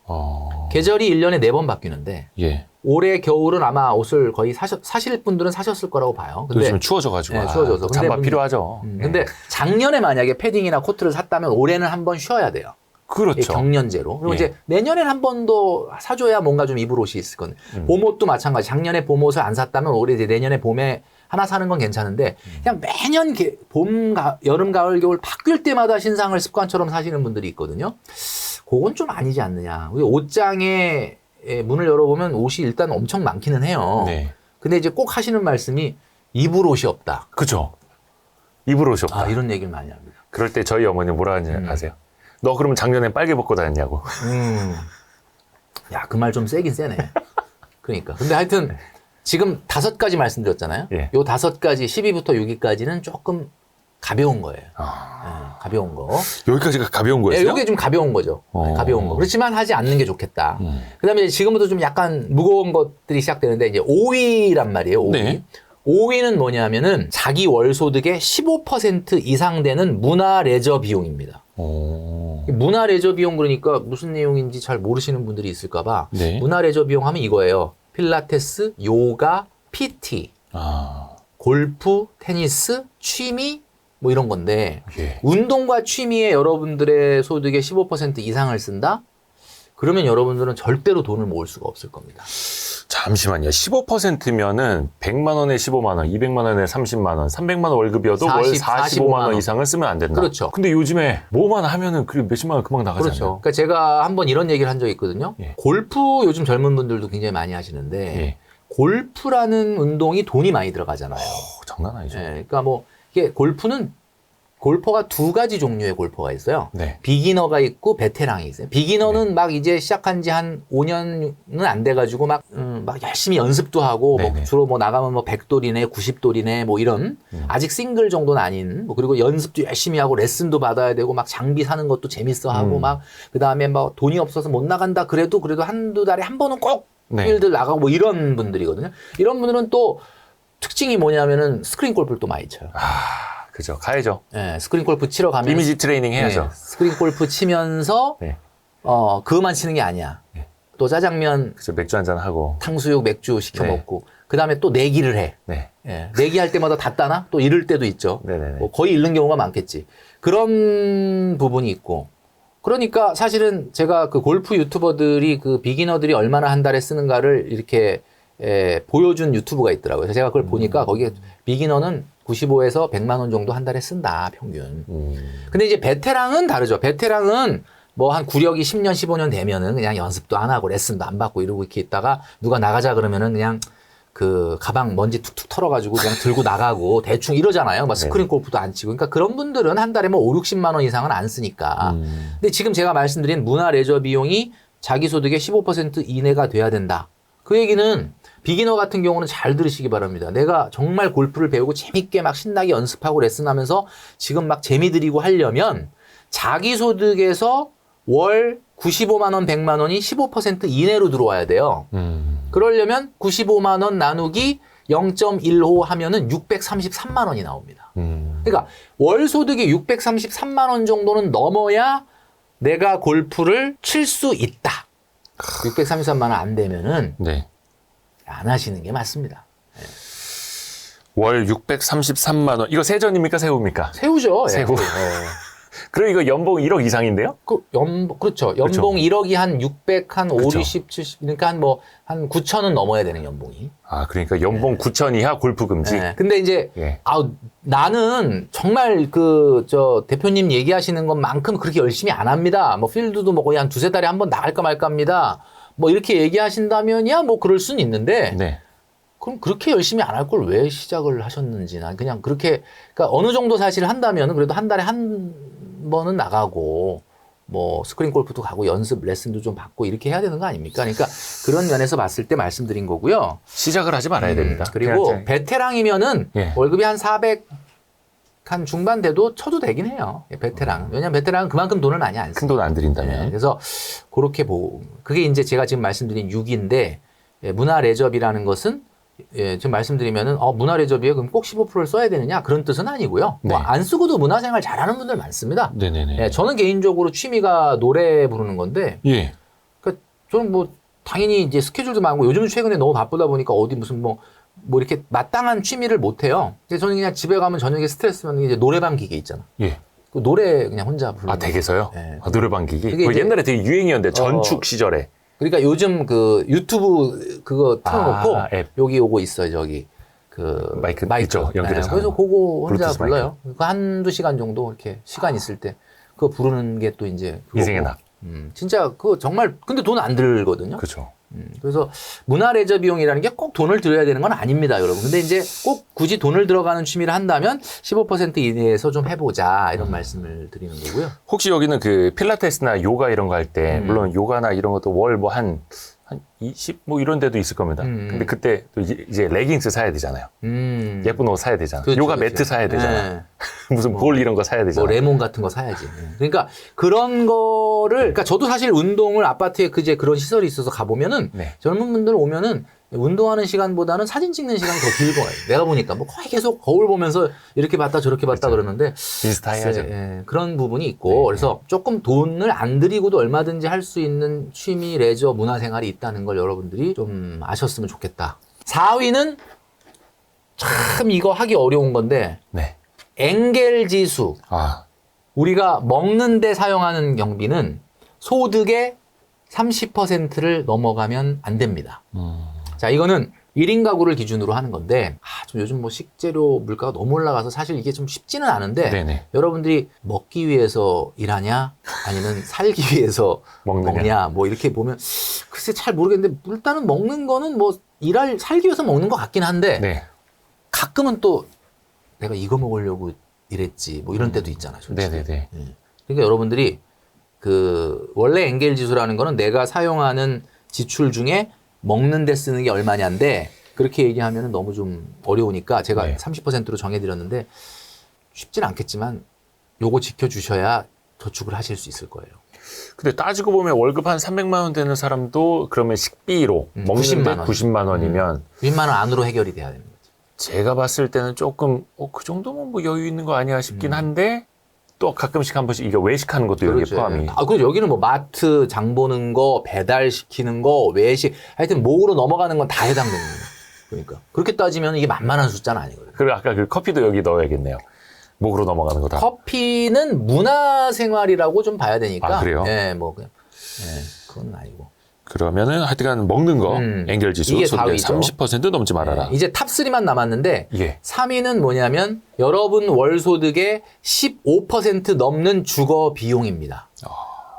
Speaker 3: 계절이 1년에 4번 바뀌는데
Speaker 2: 예.
Speaker 3: 올해 겨울은 아마 옷을 거의 사실 분들은 사셨을 거라고 봐요. 근데
Speaker 2: 요즘 추워져가지고.
Speaker 3: 네, 추워져서. 근데
Speaker 2: 잠바
Speaker 3: 문-
Speaker 2: 필요하죠.
Speaker 3: 근데 작년에 만약에 패딩이나 코트를 샀다면 올해는 한번 쉬어야 돼요.
Speaker 2: 그렇죠.
Speaker 3: 경년제로. 그리고
Speaker 2: 예.
Speaker 3: 이제 내년엔 한 번 더 사줘야 뭔가 좀 입을 옷이 있을 건데. 봄옷도 마찬가지. 작년에 봄옷을 안 샀다면 올해 이제 내년에 봄에 하나 사는 건 괜찮은데 그냥 매년 여름, 가을, 겨울 바뀔 때마다 신상을 습관처럼 사시는 분들이 있거든요. 그건 좀 아니지 않느냐. 우리 옷장에 문을 열어보면 옷이 일단 엄청 많기는 해요.
Speaker 2: 네.
Speaker 3: 근데 이제 꼭 하시는 말씀이 입을 옷이 없다.
Speaker 2: 그죠. 입을 옷이 없다.
Speaker 3: 이런 얘기를 많이 합니다.
Speaker 2: 그럴 때 저희 어머니 뭐라 하는지 아세요? 너 그러면 작년에 빨개 벗고 다녔냐고.
Speaker 3: 야, 그 말 좀 세긴 세네. 그러니까. 근데 하여튼 지금 5가지 말씀드렸잖아요.
Speaker 2: 예.
Speaker 3: 요 5가지 10위부터 6위까지는 조금 가벼운 거예요. 가벼운 거.
Speaker 2: 여기까지가 가벼운
Speaker 3: 예,
Speaker 2: 거였어요?
Speaker 3: 요게 좀 가벼운 거죠. 가벼운 거. 그렇지만 하지 않는 게 좋겠다. 그 다음에 지금부터 좀 약간 무거운 것들이 시작되는데 이제 5위란 말이에요. 5위.
Speaker 2: 네.
Speaker 3: 5위는 뭐냐면은 자기 월 소득의 15% 이상 되는 문화 레저 비용입니다. 문화 레저 비용 그러니까 무슨 내용인지 잘 모르시는 분들이 있을까봐
Speaker 2: 네.
Speaker 3: 문화 레저 비용 하면 이거예요. 필라테스, 요가, PT, 골프, 테니스, 취미 뭐 이런 건데
Speaker 2: 예.
Speaker 3: 운동과 취미에 여러분들의 소득의 15% 이상을 쓴다? 그러면 여러분들은 절대로 돈을 모을 수가 없을 겁니다.
Speaker 2: 잠시만요. 15%면은 100만 원에 15만 원, 200만 원에 30만 원, 300만 원 월급이어도 월 45만 원 이상을 쓰면 안 된다.
Speaker 3: 그렇죠.
Speaker 2: 근데 요즘에 뭐만 하면은 그 몇십만 원 금방 나가잖아요.
Speaker 3: 그렇죠. 그러니까 제가 한번 이런 얘기를 한 적이 있거든요.
Speaker 2: 예.
Speaker 3: 골프 요즘 젊은 분들도 굉장히 많이 하시는데
Speaker 2: 예.
Speaker 3: 골프라는 운동이 돈이 많이 들어가잖아요.
Speaker 2: 장난 아니죠.
Speaker 3: 예, 그러니까 뭐 이게 골프는 골퍼가 두 가지 종류의 골퍼가 있어요.
Speaker 2: 네.
Speaker 3: 비기너가 있고 베테랑이 있어요. 비기너는 막 이제 시작한 지 한 5년은 안 돼가지고 막 열심히 연습도 하고 뭐
Speaker 2: 네네.
Speaker 3: 주로 뭐 나가면 뭐 100돌이네, 90돌이네 뭐 이런 아직 싱글 정도는 아닌 뭐 그리고 연습도 열심히 하고 레슨도 받아야 되고 막 장비 사는 것도 재밌어 하고 막 그다음에 뭐 돈이 없어서 못 나간다 그래도 한두 달에 한 번은 꼭
Speaker 2: 네.
Speaker 3: 필드 나가고 뭐 이런 분들이거든요. 이런 분들은 또 특징이 뭐냐면은 스크린 골프를 또 많이 쳐요.
Speaker 2: 그죠. 가야죠.
Speaker 3: 예, 스크린 골프 치러 가면
Speaker 2: 이미지 트레이닝 해야죠.
Speaker 3: 네, 스크린 골프 치면서
Speaker 2: 네.
Speaker 3: 그것만 치는 게 아니야.
Speaker 2: 네.
Speaker 3: 또 짜장면,
Speaker 2: 그죠. 맥주 한잔 하고.
Speaker 3: 탕수육, 맥주 시켜
Speaker 2: 네.
Speaker 3: 먹고 그다음에 또 내기를 해.
Speaker 2: 네.
Speaker 3: 예, 내기할 때마다 다 따나? 또 잃을 때도 있죠.
Speaker 2: 네네네.
Speaker 3: 뭐 거의 잃는 경우가 많겠지. 그런 부분이 있고. 그러니까 사실은 제가 그 골프 유튜버들이 그 비기너들이 얼마나 한 달에 쓰는가를 이렇게 보여준 유튜브가 있더라고요. 그래서 제가 그걸 보니까 거기에 비기너는 95에서 100만 원 정도 한 달에 쓴다, 평균. 근데 이제 베테랑은 다르죠. 베테랑은 뭐 한 구력이 10년, 15년 되면은 그냥 연습도 안 하고 레슨도 안 받고 이러고 이렇게 있다가 누가 나가자 그러면은 그냥 그 가방 먼지 툭툭 털어가지고 그냥 들고 나가고 대충 이러잖아요. 막 스크린 골프도 안 치고. 그러니까 그런 분들은 한 달에 뭐 5, 60만 원 이상은 안 쓰니까. 근데 지금 제가 말씀드린 문화 레저 비용이 자기 소득의 15% 이내가 돼야 된다. 그 얘기는 비기너 같은 경우는 잘 들으시기 바랍니다. 내가 정말 골프를 배우고 재밌게 막 신나게 연습하고 레슨하면서 지금 막 재미 들이고 하려면 자기 소득에서 월 95만 원, 100만 원이 15% 이내로 들어와야 돼요. 그러려면 95만 원 나누기 0.15 하면은 633만 원이 나옵니다. 그러니까 월 소득이 633만 원 정도는 넘어야 내가 골프를 칠 수 있다. 633만 원 안 되면은
Speaker 2: 네.
Speaker 3: 안 하시는 게 맞습니다.
Speaker 2: 월 633만 원. 이거 세전입니까? 세후입니까?
Speaker 3: 세우죠. 예.
Speaker 2: 세후. 그럼 이거 연봉 1억 이상인데요?
Speaker 3: 그렇죠. 연봉 1억이 한 600, 한 5, 60, 70, 그러니까 한 9천은 넘어야 되는 연봉이.
Speaker 2: 아, 그러니까 연봉 9천 이하 골프 금지.
Speaker 3: 네. 근데 이제,
Speaker 2: 예.
Speaker 3: 나는 정말 대표님 얘기하시는 것만큼 그렇게 열심히 안 합니다. 뭐 필드도 뭐 거의 한 두세 달에 한 번 나갈까 말까 합니다. 뭐 이렇게 얘기하신다면야 뭐 그럴 수는 있는데,
Speaker 2: 네.
Speaker 3: 그럼 그렇게 열심히 안 할 걸 왜 시작을 하셨는지 난 그냥 그렇게 그러니까 어느 정도 사실 한다면은 그래도 한 달에 한 번은 나가고 뭐 스크린 골프도 가고 연습 레슨도 좀 받고 이렇게 해야 되는 거 아닙니까? 그러니까 그런 면에서 봤을 때 말씀드린 거고요.
Speaker 2: 시작을 하지 말아야 됩니다.
Speaker 3: 그리고
Speaker 2: 그냥
Speaker 3: 베테랑이면은
Speaker 2: 예.
Speaker 3: 월급이 한 400 한 중반 돼도 쳐도 되긴 해요. 베테랑. 왜냐면 베테랑은 그만큼 돈을 많이 안 써요.
Speaker 2: 큰 돈 안 들인다면.
Speaker 3: 그래서 그렇게 보고 그게 이제 제가 지금 말씀드린 6인데 문화 레저비라는 것은 지금 말씀드리면은 문화 레저비에 그럼 꼭 15%를 써야 되느냐 그런 뜻은 아니고요.
Speaker 2: 네.
Speaker 3: 뭐 안 쓰고도 문화생활 잘하는 분들 많습니다.
Speaker 2: 네네네.
Speaker 3: 저는 개인적으로 취미가 노래 부르는 건데,
Speaker 2: 예.
Speaker 3: 그러니까 저는 뭐 당연히 이제 스케줄도 많고 요즘 최근에 너무 바쁘다 보니까 어디 무슨 뭐 이렇게 마땅한 취미를 못 해요. 그래서 저는 그냥 집에 가면 저녁에 스트레스면 이제 노래방 기계 있잖아.
Speaker 2: 예.
Speaker 3: 그 노래 그냥 혼자 부르는.
Speaker 2: 아, 댁에서요?
Speaker 3: 네.
Speaker 2: 아, 노래방 기기?
Speaker 3: 그게
Speaker 2: 그거
Speaker 3: 이제-
Speaker 2: 옛날에 되게 유행이었는데, 전축 시절에.
Speaker 3: 그러니까 요즘 그 유튜브 그거 틀어놓고
Speaker 2: 앱.
Speaker 3: 여기 오고 있어요. 저기 그
Speaker 2: 마이크 있죠, 연결해서
Speaker 3: 그래서
Speaker 2: 하는
Speaker 3: 그거 혼자
Speaker 2: 블루투스
Speaker 3: 불러요. 그 한두 시간 정도 이렇게 시간 있을 때 그거 부르는 게 또 이제 그거고.
Speaker 2: 인생의 낙.
Speaker 3: 진짜 그거 정말 근데 돈 안 들거든요.
Speaker 2: 그렇죠.
Speaker 3: 그래서 문화 레저 비용이라는 게 꼭 돈을 들여야 되는 건 아닙니다, 여러분. 근데 이제 꼭 굳이 돈을 들어가는 취미를 한다면 15% 이내에서 좀 해보자 이런 말씀을 드리는 거고요.
Speaker 2: 혹시 여기는 그 필라테스나 요가 이런 거 할 때, 물론 요가나 이런 것도 월 뭐 한 20? 뭐 이런 데도 있을 겁니다. 근데 그때 또 이제 레깅스 사야 되잖아요. 예쁜 옷 사야 되잖아요.
Speaker 3: 그렇죠,
Speaker 2: 요가
Speaker 3: 그렇죠.
Speaker 2: 매트 사야 되잖아요.
Speaker 3: 네.
Speaker 2: 무슨 볼 이런 거 사야 되잖아요.
Speaker 3: 뭐 레몬 같은 거 사야지. 그러니까 그런 거를 그러니까 저도 사실 운동을 아파트에 이제 그런 시설이 있어서 가보면은
Speaker 2: 네.
Speaker 3: 젊은 분들 오면은 운동하는 시간보다는 사진 찍는 시간이 더 길고 내가 보니까 뭐 거의 계속 거울 보면서 이렇게 봤다 저렇게 봤다 그러는데
Speaker 2: 인스타 해야죠.
Speaker 3: 그런 부분이 있고 그래서 조금 돈을 안 들이고도 얼마든지 할 수 있는 취미, 레저, 문화생활이 있다는 걸 여러분들이 좀 아셨으면 좋겠다. 4위는 참 이거 하기 어려운 건데
Speaker 2: 네.
Speaker 3: 엥겔 지수.
Speaker 2: 아,
Speaker 3: 우리가 먹는 데 사용하는 경비는 소득의 30%를 넘어가면 안 됩니다. 자, 이거는 1인 가구를 기준으로 하는 건데, 좀 요즘 뭐 식재료 물가가 너무 올라가서 사실 이게 좀 쉽지는 않은데,
Speaker 2: 네네.
Speaker 3: 여러분들이 먹기 위해서 일하냐, 아니면 살기 위해서 먹냐, 뭐 이렇게 보면, 글쎄 잘 모르겠는데, 일단은 먹는 거는 뭐, 살기 위해서 먹는 것 같긴 한데,
Speaker 2: 네.
Speaker 3: 가끔은 또 내가 이거 먹으려고 이랬지. 뭐 이런 때도 있잖아요. 솔직히.
Speaker 2: 네네네.
Speaker 3: 그러니까 여러분들이 원래 엔겔 지수라는 거는 내가 사용하는 지출 중에 먹는 데 쓰는 게 얼마냐인데 그렇게 얘기하면 너무 좀 어려우니까 제가
Speaker 2: 네.
Speaker 3: 30%로 정해드렸는데 쉽진 않겠지만 요거 지켜주셔야 저축을 하실 수 있을 거예요.
Speaker 2: 근데 따지고 보면 월급 한 300만 원 되는 사람도 그러면 식비로 먹는데 90만 원이면
Speaker 3: 90만 원 안으로 해결이 돼야 되는 거죠.
Speaker 2: 제가 봤을 때는 조금 그 정도면 뭐 여유 있는 거 아니야 싶긴 한데 또 가끔씩 한 번씩 이게 외식하는 것도 여기 포함이.
Speaker 3: 그리고 여기는 뭐 마트 장 보는 거, 배달시키는 거, 외식 하여튼 목으로 넘어가는 건 다 해당되는 거예요. 그러니까 그렇게 따지면 이게 만만한 숫자는 아니거든요.
Speaker 2: 그리고 아까 그 커피도 여기 넣어야겠네요. 목으로 넘어가는 거다.
Speaker 3: 커피는 문화생활이라고 좀 봐야 되니까.
Speaker 2: 아, 그래요?
Speaker 3: 네, 뭐 그냥 그건 아니고.
Speaker 2: 그러면은 하여튼간 먹는 거 엔겔 지수
Speaker 3: 이게
Speaker 2: 소득의
Speaker 3: 4위죠.
Speaker 2: 30% 넘지 말아라.
Speaker 3: 네, 이제 탑 3만 남았는데
Speaker 2: 예.
Speaker 3: 3위는 뭐냐면 여러분 월 소득의 15% 넘는 주거 비용입니다.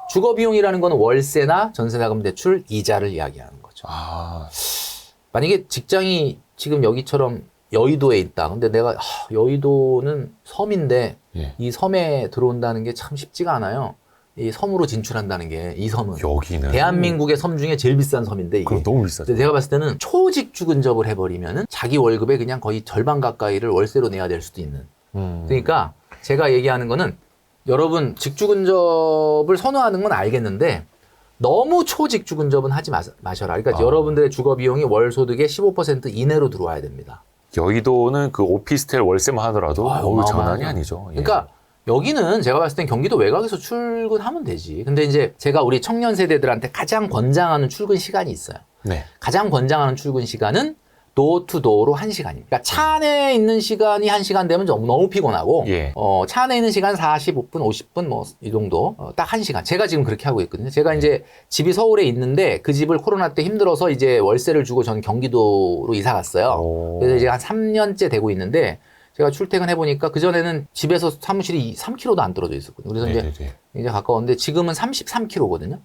Speaker 3: 주거 비용이라는 거는 월세나 전세자금 대출, 이자를 이야기하는 거죠. 만약에 직장이 지금 여기처럼 여의도에 있다. 근데 내가 여의도는 섬인데
Speaker 2: 예.
Speaker 3: 이 섬에 들어온다는 게 참 쉽지가 않아요. 이 섬으로 진출한다는 게 이 섬은
Speaker 2: 여기는
Speaker 3: 대한민국의 섬 중에 제일 비싼 섬인데 이게.
Speaker 2: 그럼 너무 비싸죠.
Speaker 3: 근데 제가 봤을 때는 초직주 근접을 해버리면은 자기 월급의 그냥 거의 절반 가까이를 월세로 내야 될 수도 있는. 그러니까 제가 얘기하는 거는 여러분 직주 근접을 선호하는 건 알겠는데 너무 초직주 근접은 하지 마셔라. 그러니까 여러분들의 주거 비용이 월 소득의 15% 이내로 들어와야 됩니다.
Speaker 2: 여의도는 그 오피스텔 월세만 하더라도
Speaker 3: 어마어마하죠.
Speaker 2: 장난이 아니죠. 예.
Speaker 3: 그러니까 여기는 제가 봤을 땐 경기도 외곽에서 출근하면 되지. 근데 이제 제가 우리 청년 세대들한테 가장 권장하는 출근 시간이 있어요.
Speaker 2: 네.
Speaker 3: 가장 권장하는 출근 시간은 도어투도어로 1시간입니다. 그러니까 차 안에 있는 시간이 1시간 되면 너무 피곤하고
Speaker 2: 예.
Speaker 3: 차 안에 있는 시간 45분, 50분 뭐 이 정도 딱 1시간. 제가 지금 그렇게 하고 있거든요. 제가 이제 집이 서울에 있는데 그 집을 코로나 때 힘들어서 이제 월세를 주고 저는 경기도로 이사 갔어요. 그래서 이제 한 3년째 되고 있는데 제가 출퇴근해 보니까 그전에는 집에서 사무실이 3km도 안 떨어져 있었거든요. 그래서 이제 가까웠는데 지금은 33km거든요.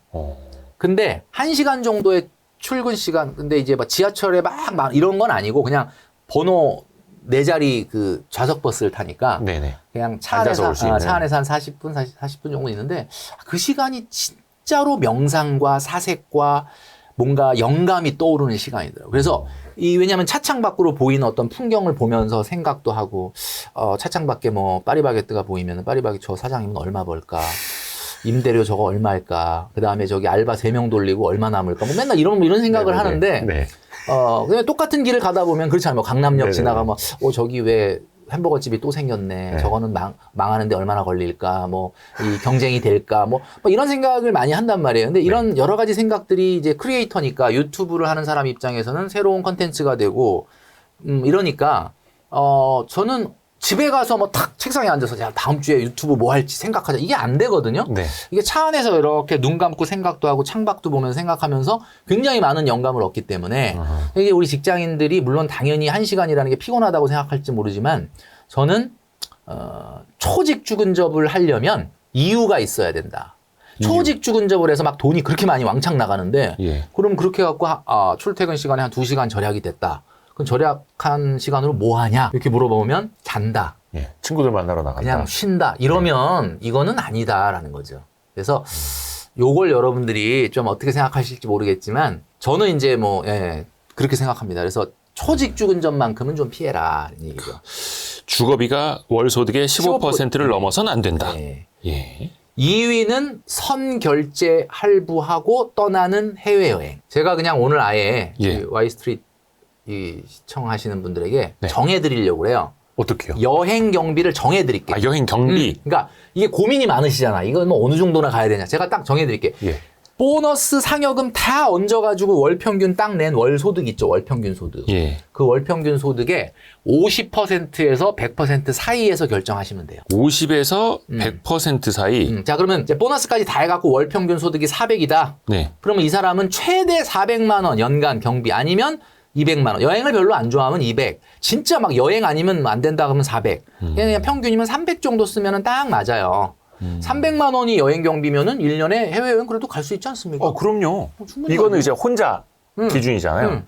Speaker 3: 근데 1시간 정도의 출근 시간, 근데 이제 막 지하철에 막 이런 건 아니고 그냥 번호 4자리 그 좌석 버스를 타니까
Speaker 2: 네네.
Speaker 3: 그냥 차 안에서 한 40분 정도 있는데 그 시간이 진짜로 명상과 사색과 뭔가 영감이 떠오르는 시간이더라고요. 그래서 왜냐하면 차창 밖으로 보이는 어떤 풍경을 보면서 생각도 하고 차창 밖에 뭐 파리바게뜨가 보이면 파리바게뜨 저 사장님은 얼마 벌까? 임대료 저거 얼마일까? 그 다음에 저기 알바 3명 돌리고 얼마 남을까? 뭐 맨날 이런 생각을
Speaker 2: 네네네.
Speaker 3: 하는데,
Speaker 2: 네.
Speaker 3: 그냥 똑같은 길을 가다 보면 그렇잖아요. 뭐 강남역
Speaker 2: 네네네.
Speaker 3: 지나가면, 저기 왜 햄버거 집이 또 생겼네.
Speaker 2: 네.
Speaker 3: 저거는 망하는데 얼마나 걸릴까? 뭐, 이 경쟁이 될까? 뭐 이런 생각을 많이 한단 말이에요. 근데 이런 여러 가지 생각들이 이제 크리에이터니까 유튜브를 하는 사람 입장에서는 새로운 컨텐츠가 되고, 이러니까, 저는 집에 가서 뭐 탁 책상에 앉아서 야 다음 주에 유튜브 뭐 할지 생각하자 이게 안 되거든요.
Speaker 2: 네.
Speaker 3: 이게 차 안에서 이렇게 눈 감고 생각도 하고 창밖도 보면서 생각하면서 굉장히 많은 영감을 얻기 때문에 이게 우리 직장인들이 물론 당연히 1시간이라는 게 피곤하다고 생각할지 모르지만 저는 초직주 근접을 하려면 이유가 있어야 된다. 초직주 근접을 해서 막 돈이 그렇게 많이 왕창 나가는데 그럼 그렇게 해갖고 출퇴근 시간에 한 2시간 절약이 됐다. 그럼 절약한 시간으로 뭐 하냐? 이렇게 물어보면 잔다.
Speaker 2: 예. 친구들 만나러 나간다.
Speaker 3: 그냥 쉰다. 이러면 이거는 아니다라는 거죠. 그래서 요걸 여러분들이 좀 어떻게 생각하실지 모르겠지만 저는 이제 뭐 그렇게 생각합니다. 그래서 초직주 근접만큼은 좀 피해라 이런 얘기죠.
Speaker 2: 주거비가 월 소득의 15%를 넘어서는 안 된다.
Speaker 3: 네.
Speaker 2: 예.
Speaker 3: 2위는 선결제 할부하고 떠나는 해외여행. 제가 그냥 오늘 아예 Y스트리트 시청하시는 분들에게 정해드리려고 그래요.
Speaker 2: 어떻게요?
Speaker 3: 여행 경비를 정해드릴게요.
Speaker 2: 여행 경비?
Speaker 3: 그러니까 이게 고민이 많으시잖아. 이건 뭐 어느 정도나 가야 되냐. 제가 딱 정해드릴게요. 보너스 상여금 다 얹어가지고 월평균 딱 낸 월소득 있죠. 월평균 소득. 그 월평균 소득의 50%에서 100% 사이에서 결정하시면 돼요.
Speaker 2: 50에서 100% 사이?
Speaker 3: 자, 그러면 이제 보너스까지 다 해갖고 월평균 소득이 400이다. 그러면 이 사람은 최대 400만 원 연간 경비 아니면 200만 원. 여행을 별로 안 좋아하면 200. 진짜 막 여행 아니면 안 된다 그러면 400. 그냥 평균이면 300 정도 쓰면은 딱 맞아요. 300만 원이 여행 경비면은 1년에 해외여행 그래도 갈 수 있지 않습니까?
Speaker 2: 그럼요.
Speaker 3: 충분히
Speaker 2: 이거는
Speaker 3: 가죠.
Speaker 2: 이제 혼자 기준이잖아요.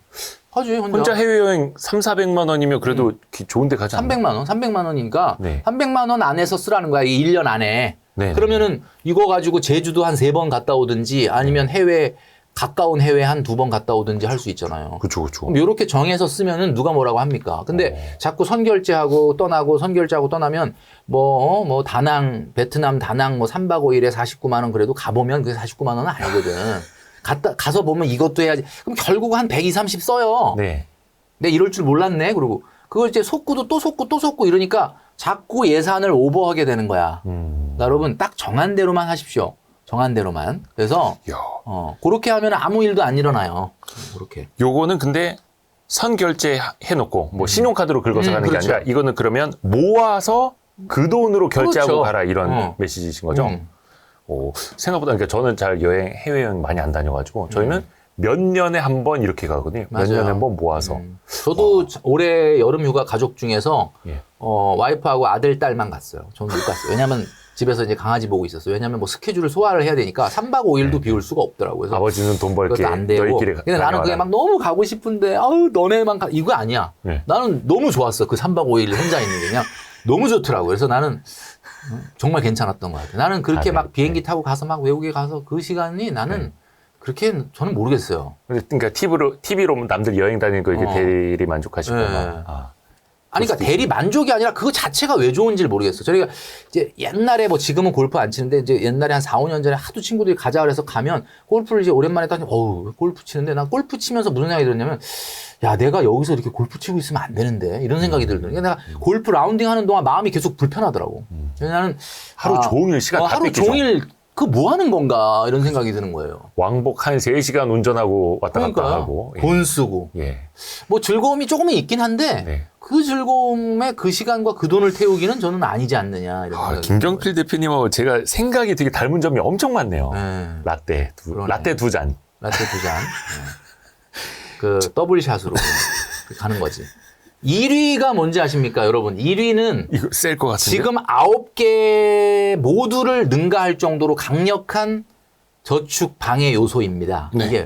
Speaker 3: 하지,
Speaker 2: 혼자 해외여행 3,400만 원이면 그래도 좋은 데 가지 않나요?
Speaker 3: 300만 원이니까
Speaker 2: 네.
Speaker 3: 300만 원 안에서 쓰라는 거야. 이 1년 안에.
Speaker 2: 네.
Speaker 3: 그러면은 이거 가지고 제주도 한 3번 갔다 오든지 아니면 해외 가까운 해외 한 2번 갔다 오든지 할 수 있잖아요.
Speaker 2: 그렇죠.
Speaker 3: 그럼 이렇게 정해서 쓰면은 누가 뭐라고 합니까? 근데 자꾸 선결제하고 떠나고 선결제하고 떠나면 뭐 다낭 베트남 다낭 뭐 3박 5일에 49만 원 그래도 가보면 그게 49만 원은 아니거든. 가서 보면 이것도 해야지. 그럼 결국 한 120, 30 써요.
Speaker 2: 네.
Speaker 3: 내가 이럴 줄 몰랐네. 그리고 그걸 이제 속구도 또 속고 이러니까 자꾸 예산을 오버하게 되는 거야. 그러니까 여러분 딱 정한 대로만 하십시오. 정한 대로만. 그래서
Speaker 2: 야.
Speaker 3: 그렇게 하면 아무 일도 안 일어나요. 그렇게.
Speaker 2: 요거는 근데 선결제 해놓고 뭐 신용카드로 긁어서 가는
Speaker 3: 그렇죠.
Speaker 2: 게 아니라 이거는 그러면 모아서 그 돈으로 결제하고
Speaker 3: 그렇죠.
Speaker 2: 가라 이런 메시지이신 거죠? 오, 생각보다 그러니까 저는 잘 해외여행 많이 안 다녀가지고 저희는 몇 년에 한 번 이렇게 가거든요.
Speaker 3: 맞아요.
Speaker 2: 몇 년에 한 번 모아서.
Speaker 3: 저도 올해 여름 휴가 가족 중에서
Speaker 2: 예.
Speaker 3: 와이프하고 아들, 딸만 갔어요. 저는 못 갔어요. 왜냐면 집에서 이제 강아지 보고 있었어요. 왜냐면 뭐 스케줄을 소화를 해야 되니까 3박 5일도 비울 수가 없더라고요. 그래서
Speaker 2: 아버지는 돈 벌게
Speaker 3: 그것도 안 되고.
Speaker 2: 너희끼리
Speaker 3: 근데 나는 그게
Speaker 2: 다녀와라.
Speaker 3: 막 너무 가고 싶은데 아우 너네만 가 이거 아니야.
Speaker 2: 네.
Speaker 3: 나는 너무 좋았어. 그 3박 5일 혼자 있는 게 그냥 너무 좋더라고요. 그래서 나는 정말 괜찮았던 것 같아요. 나는 그렇게
Speaker 2: 네.
Speaker 3: 막 비행기 타고 가서 막 외국에 가서 그 시간이 나는 그렇게 저는 모르겠어요.
Speaker 2: 그러니까 TV로 남들 여행 다니는 거 이게 대리 만족하시구나.
Speaker 3: 네.
Speaker 2: 아.
Speaker 3: 아니, 그러니까 대리 만족이 아니라 그거 자체가 왜 좋은지를 모르겠어. 저희가 이제 옛날에 뭐 지금은 골프 안 치는데 이제 옛날에 한 4, 5년 전에 하도 친구들이 가자 그래서 가면 골프를 이제 오랜만에 따니 어우, 골프 치는데 난 골프 치면서 무슨 생각이 들었냐면 야, 내가 여기서 이렇게 골프 치고 있으면 안 되는데 이런 생각이 들더라고요. 내가 골프 라운딩 하는 동안 마음이 계속 불편하더라고. 나는
Speaker 2: 하루 종일 시간 다
Speaker 3: 하루
Speaker 2: 뺏기죠.
Speaker 3: 종일 그 뭐 하는 건가 이런 생각이 드는 거예요.
Speaker 2: 왕복 한 3시간 운전하고 왔다 갔다
Speaker 3: 그러니까
Speaker 2: 하고. 예.
Speaker 3: 돈 쓰고
Speaker 2: 예.
Speaker 3: 뭐 즐거움이 조금은 있긴 한데
Speaker 2: 네.
Speaker 3: 그 즐거움에 그 시간과 그 돈을 태우기는 저는 아니지 않느냐 이런 생각이
Speaker 2: 김경필 대표님하고 제가 생각이 되게 닮은 점이 엄청 많네요.
Speaker 3: 네.
Speaker 2: 라떼
Speaker 3: 그러네.
Speaker 2: 두 잔.
Speaker 3: 라떼 두 잔. 그 더블샷으로 가는 거지. 1위가 뭔지 아십니까, 여러분? 1위는
Speaker 2: 이거 셀 것 같은데.
Speaker 3: 지금 9개 모두를 능가할 정도로 강력한 저축 방해 요소입니다.
Speaker 2: 네.
Speaker 3: 이게.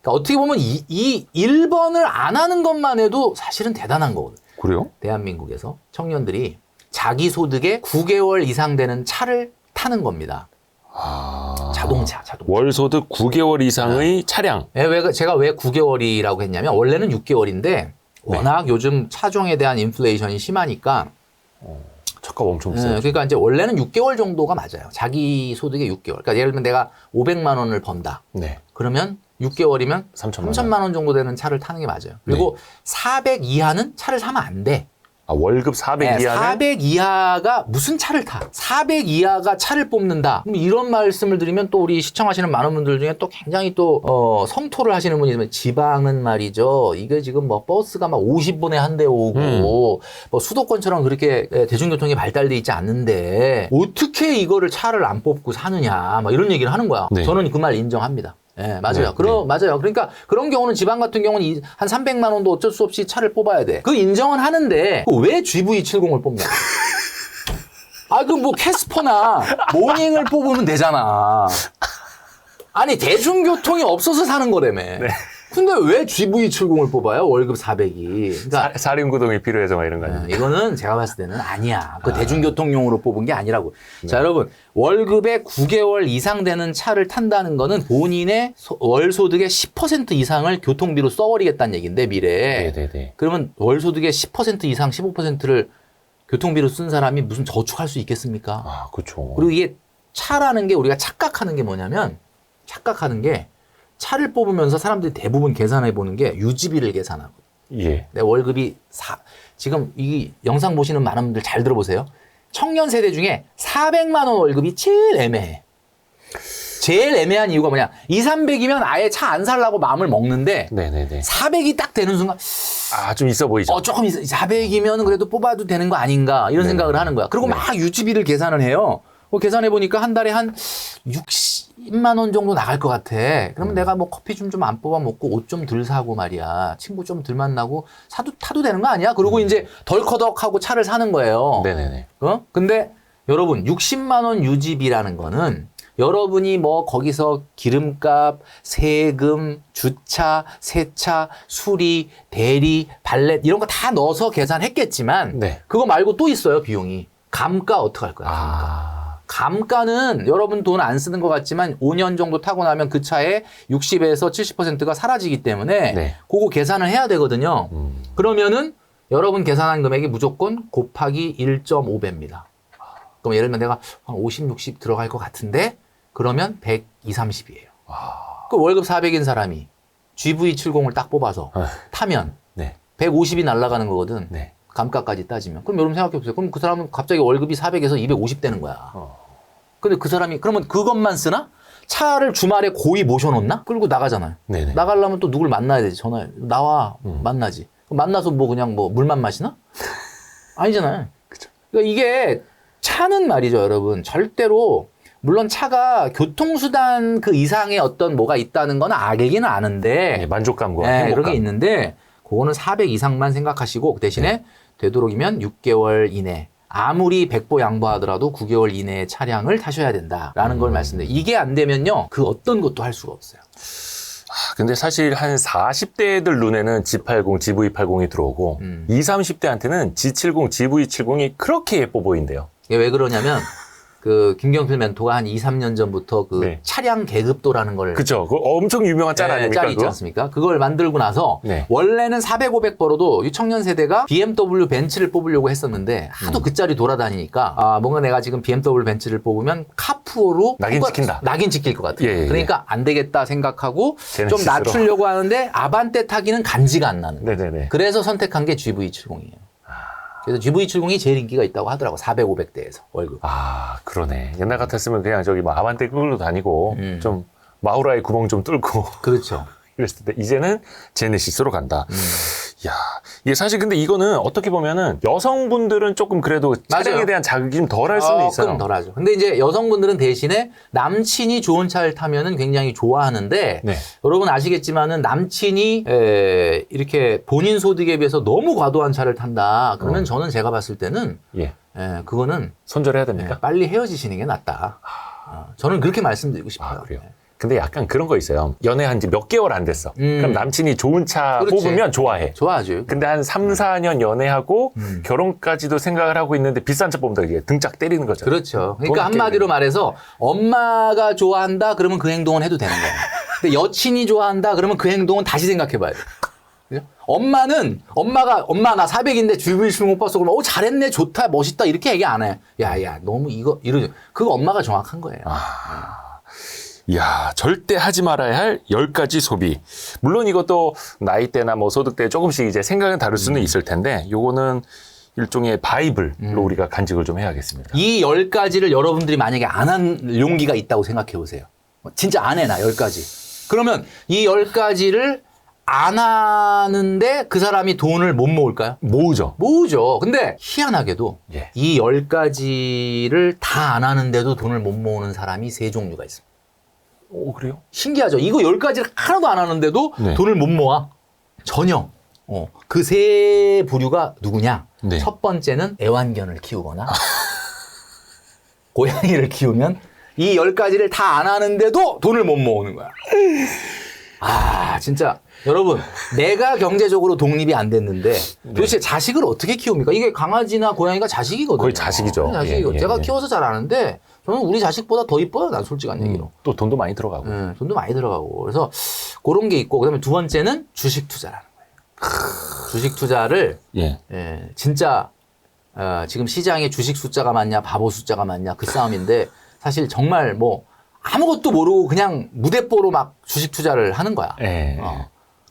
Speaker 3: 그러니까 어떻게 보면 이 1번을 안 하는 것만 해도 사실은 대단한 거거든요.
Speaker 2: 그래요?
Speaker 3: 대한민국에서 청년들이 자기 소득의 9개월 이상 되는 차를 타는 겁니다. 자동차.
Speaker 2: 월 소득 9개월 이상의 차량.
Speaker 3: 제가 왜 9개월이라고 했냐면 원래는 6개월인데 워낙 요즘 차종에 대한 인플레이션이 심하니까
Speaker 2: 차값 엄청 비싸요.
Speaker 3: 그러니까 이제 원래는 6개월 정도가 맞아요. 자기 소득의 6개월. 그러니까 예를 들면 내가 500만 원을 번다.
Speaker 2: 네.
Speaker 3: 그러면 6개월이면
Speaker 2: 3천만
Speaker 3: 3천만 원 정도 되는 차를 타는 게 맞아요. 그리고 400 이하는 차를 사면 안 돼.
Speaker 2: 월급 400 이하는
Speaker 3: 400 이하가 무슨 차를 타? 400 이하가 차를 뽑는다. 그럼 이런 말씀을 드리면 또 우리 시청하시는 많은 분들 중에 또 굉장히 또 성토를 하시는 분이 있으면 지방은 말이죠. 이게 지금 뭐 버스가 막 50분에 한 대 오고 뭐 수도권처럼 그렇게 대중교통이 발달돼 있지 않는데 어떻게 이거를 차를 안 뽑고 사느냐. 막 이런 얘기를 하는 거야.
Speaker 2: 네.
Speaker 3: 저는 그 말 인정합니다. 예, 맞아요.
Speaker 2: 네,
Speaker 3: 맞아요. 그러니까 그런 경우는 지방 같은 경우는 한 300만 원도 어쩔 수 없이 차를 뽑아야 돼. 그 인정은 하는데 왜 GV70을 뽑냐? 그럼 뭐 캐스퍼나 모닝을 뽑으면 되잖아. 아니 대중교통이 없어서 사는 거라며.
Speaker 2: 네.
Speaker 3: 근데 왜 GV70을 뽑아요? 월급 400이. 그러니까
Speaker 2: 사륜구동이 필요해서 막 이런 거 아니에요?
Speaker 3: 이거는 제가 봤을 때는 아니야. 그 대중교통용으로 뽑은 게 아니라고. 자, 여러분. 월급의 9개월 이상 되는 차를 탄다는 거는 본인의 월 소득의 10% 이상을 교통비로 써버리겠다는 얘기인데, 미래에.
Speaker 2: 네네네.
Speaker 3: 그러면 월 소득의 10% 이상 15%를 교통비로 쓴 사람이 무슨 저축할 수 있겠습니까?
Speaker 2: 그렇죠.
Speaker 3: 그리고 이게 차라는 게 우리가 착각하는 게 뭐냐면, 착각하는 게 차를 뽑으면서 사람들이 대부분 계산해 보는 게 유지비를 계산하고.
Speaker 2: 예.
Speaker 3: 내 월급이 지금 이 영상 보시는 많은 분들 잘 들어보세요. 청년 세대 중에 400만 원 월급이 제일 애매해. 제일 애매한 이유가 뭐냐? 200~300이면 아예 차 안 살라고 마음을 먹는데
Speaker 2: 네네네.
Speaker 3: 400이 딱 되는 순간
Speaker 2: 좀 있어 보이죠?
Speaker 3: 조금 400이면 그래도 뽑아도 되는 거 아닌가 이런 생각을 하는 거야. 그리고 막 유지비를 계산을 해요. 계산해 보니까 한 달에 한 60만 원 정도 나갈 것 같아. 그러면 내가 뭐 커피 좀 안 뽑아 먹고 옷 좀 덜 사고 말이야. 친구 좀 덜 만나고 타도 되는 거 아니야? 그리고 이제 덜커덕하고 차를 사는 거예요.
Speaker 2: 네네네.
Speaker 3: 근데 여러분 60만 원 유지비라는 거는 여러분이 뭐 거기서 기름값, 세금, 주차, 세차, 수리, 대리, 발렛 이런 거 다 넣어서 계산했겠지만
Speaker 2: 네.
Speaker 3: 그거 말고 또 있어요, 비용이. 감가 어떻게 할 거야? 감가는 여러분 돈 안 쓰는 것 같지만 5년 정도 타고 나면 그 차에 60에서 70%가 사라지기 때문에
Speaker 2: 네.
Speaker 3: 그거 계산을 해야 되거든요. 그러면은 여러분 계산한 금액이 무조건 곱하기 1.5배입니다. 그럼 예를 들면 내가 한 50, 60 들어갈 것 같은데 그러면 120, 30이에요. 그 월급 400인 사람이 GV70을 딱 뽑아서 타면
Speaker 2: 네.
Speaker 3: 150이 날아가는 거거든.
Speaker 2: 네.
Speaker 3: 감가까지 따지면. 그럼 여러분 생각해 보세요. 그럼 그 사람은 갑자기 월급이 400에서 250 되는 거야. 근데 그 사람이 그러면 그것만 쓰나? 차를 주말에 고이 모셔놓나? 끌고 나가잖아요.
Speaker 2: 네네.
Speaker 3: 나가려면 또 누굴 만나야 되지. 전화해. 나와. 만나지. 그럼 만나서 뭐 그냥 뭐 물만 마시나? 아니잖아요.
Speaker 2: 그쵸.
Speaker 3: 그러니까 이게 차는 말이죠, 여러분. 절대로 물론 차가 교통수단 그 이상의 어떤 뭐가 있다는 건 알기는 아는데
Speaker 2: 네, 만족감과
Speaker 3: 네,
Speaker 2: 행복감.
Speaker 3: 그런 게 있는데 그거는 400 이상만 생각하시고 그 대신에 되도록이면 6개월 이내 아무리 백보 양보하더라도 9개월 이내의 차량을 타셔야 된다라는 걸 말씀드려요. 이게 안 되면요. 그 어떤 것도 할 수가 없어요.
Speaker 2: 근데 사실 한 40대들 눈에는 G80, GV80이 들어오고 20, 30대한테는 G70, GV70이 그렇게 예뻐 보인대요.
Speaker 3: 이게 왜 그러냐면 그 김경필 멘토가 한 2, 3년 전부터 그
Speaker 2: 네.
Speaker 3: 차량 계급도라는 걸
Speaker 2: 그쵸. 그 엄청 유명한 짤 아닙니까?
Speaker 3: 짤이 있지
Speaker 2: 그거?
Speaker 3: 않습니까? 그걸 만들고 나서
Speaker 2: 네.
Speaker 3: 원래는 400, 500 벌어도 이 청년 세대가 BMW 벤츠를 뽑으려고 했었는데 하도 그 짤이 돌아다니니까 뭔가 내가 지금 BMW 벤츠를 뽑으면 카푸어로
Speaker 2: 낙인 찍힌다.
Speaker 3: 낙인 찍힐 것 같아요.
Speaker 2: 예, 예,
Speaker 3: 그러니까 안 되겠다 생각하고 좀
Speaker 2: 제네시스로.
Speaker 3: 낮추려고 하는데 아반떼 타기는 간지가 안 나는.
Speaker 2: 네네네.
Speaker 3: 그래서 선택한 게 GV70이에요. 그래서 GV70이 제일 인기가 있다고 하더라고. 400, 500대에서 월급.
Speaker 2: 아, 그러네. 옛날 같았으면 그냥 저기 뭐 아반떼 끌고 다니고 좀 마우라의 구멍 좀 뚫고
Speaker 3: 그렇죠.
Speaker 2: 그랬을 때 이제는 제네시스로 간다. 야, 이게 사실 근데 이거는 어떻게 보면은 여성분들은 조금 그래도 차량에
Speaker 3: 맞아요.
Speaker 2: 대한 자극이 좀 덜 할 수는 있어요.
Speaker 3: 조금 덜하죠. 근데 이제 여성분들은 대신에 남친이 좋은 차를 타면은 굉장히 좋아하는데
Speaker 2: 네.
Speaker 3: 여러분 아시겠지만은 남친이 이렇게 본인 소득에 비해서 너무 과도한 차를 탄다. 그러면 저는 제가 봤을 때는
Speaker 2: 예.
Speaker 3: 그거는
Speaker 2: 손절해야 됩니까?
Speaker 3: 빨리 헤어지시는 게 낫다. 저는 그렇게 말씀드리고 싶어요.
Speaker 2: 아, 그래요. 근데 약간 그런 거 있어요. 연애한 지 몇 개월 안 됐어. 그럼 남친이 좋은 차
Speaker 3: 그렇지.
Speaker 2: 뽑으면 좋아해.
Speaker 3: 좋아하죠.
Speaker 2: 근데 한 3, 4년 연애하고 결혼까지도 생각을 하고 있는데 비싼 차 뽑는다 이게 등짝 때리는 거죠.
Speaker 3: 그렇죠. 그러니까
Speaker 2: 돈
Speaker 3: 한마디로
Speaker 2: 아끼는
Speaker 3: 말해서 엄마가 좋아한다 그러면 그 행동은 해도 되는 거예요. 근데 여친이 좋아한다 그러면 그 행동은 다시 생각해 봐야 돼요. 그죠? 엄마 나 400인데 GV70 못 봤어. 그러면 잘했네 좋다 멋있다 이렇게 얘기 안 해. 야 너무 이러죠. 그거 엄마가 정확한 거예요.
Speaker 2: 이야, 절대 하지 말아야 할 10가지 소비. 물론 이것도 나이대나 뭐 소득대 조금씩 이제 생각은 다를 수는 있을 텐데 요거는 일종의 바이블로 우리가 간직을 좀 해야겠습니다.
Speaker 3: 이 10가지를 여러분들이 만약에 안 한 용기가 있다고 생각해 보세요. 진짜 안 해놔 10가지. 그러면 이 10가지를 안 하는데 그 사람이 돈을 못 모을까요?
Speaker 2: 모으죠.
Speaker 3: 모으죠. 근데 희한하게도
Speaker 2: 예.
Speaker 3: 이 10가지를 다 안 하는데도 돈을 못 모으는 사람이 세 종류가 있습니다.
Speaker 2: 오, 그래요?
Speaker 3: 신기하죠? 이거 10가지를 하나도 안 하는데도
Speaker 2: 네.
Speaker 3: 돈을 못 모아. 전혀. 그 세 부류가 누구냐?
Speaker 2: 네.
Speaker 3: 첫 번째는 애완견을 키우거나 고양이를 키우면 이 10가지를 다 안 하는데도 돈을 못 모으는 거야. 진짜 여러분 내가 경제적으로 독립이 안 됐는데 도대체 자식을 어떻게 키웁니까? 이게 강아지나 고양이가 자식이거든요.
Speaker 2: 거의 자식이죠.
Speaker 3: 자식이고
Speaker 2: 예, 예,
Speaker 3: 제가
Speaker 2: 예.
Speaker 3: 키워서 잘 아는데 저는 우리 자식보다 더 이뻐요. 난 솔직한 얘기로.
Speaker 2: 또 돈도 많이 들어가고.
Speaker 3: 돈도 많이 들어가고. 그래서 그런 게 있고 그다음에 두 번째는 주식 투자라는 거예요. 주식 투자를
Speaker 2: 예.
Speaker 3: 진짜 지금 시장에 주식 숫자가 많냐 바보 숫자가 많냐 그 싸움인데 사실 정말 뭐 아무것도 모르고 그냥 무대뽀로 막 주식 투자를 하는 거야.
Speaker 2: 예.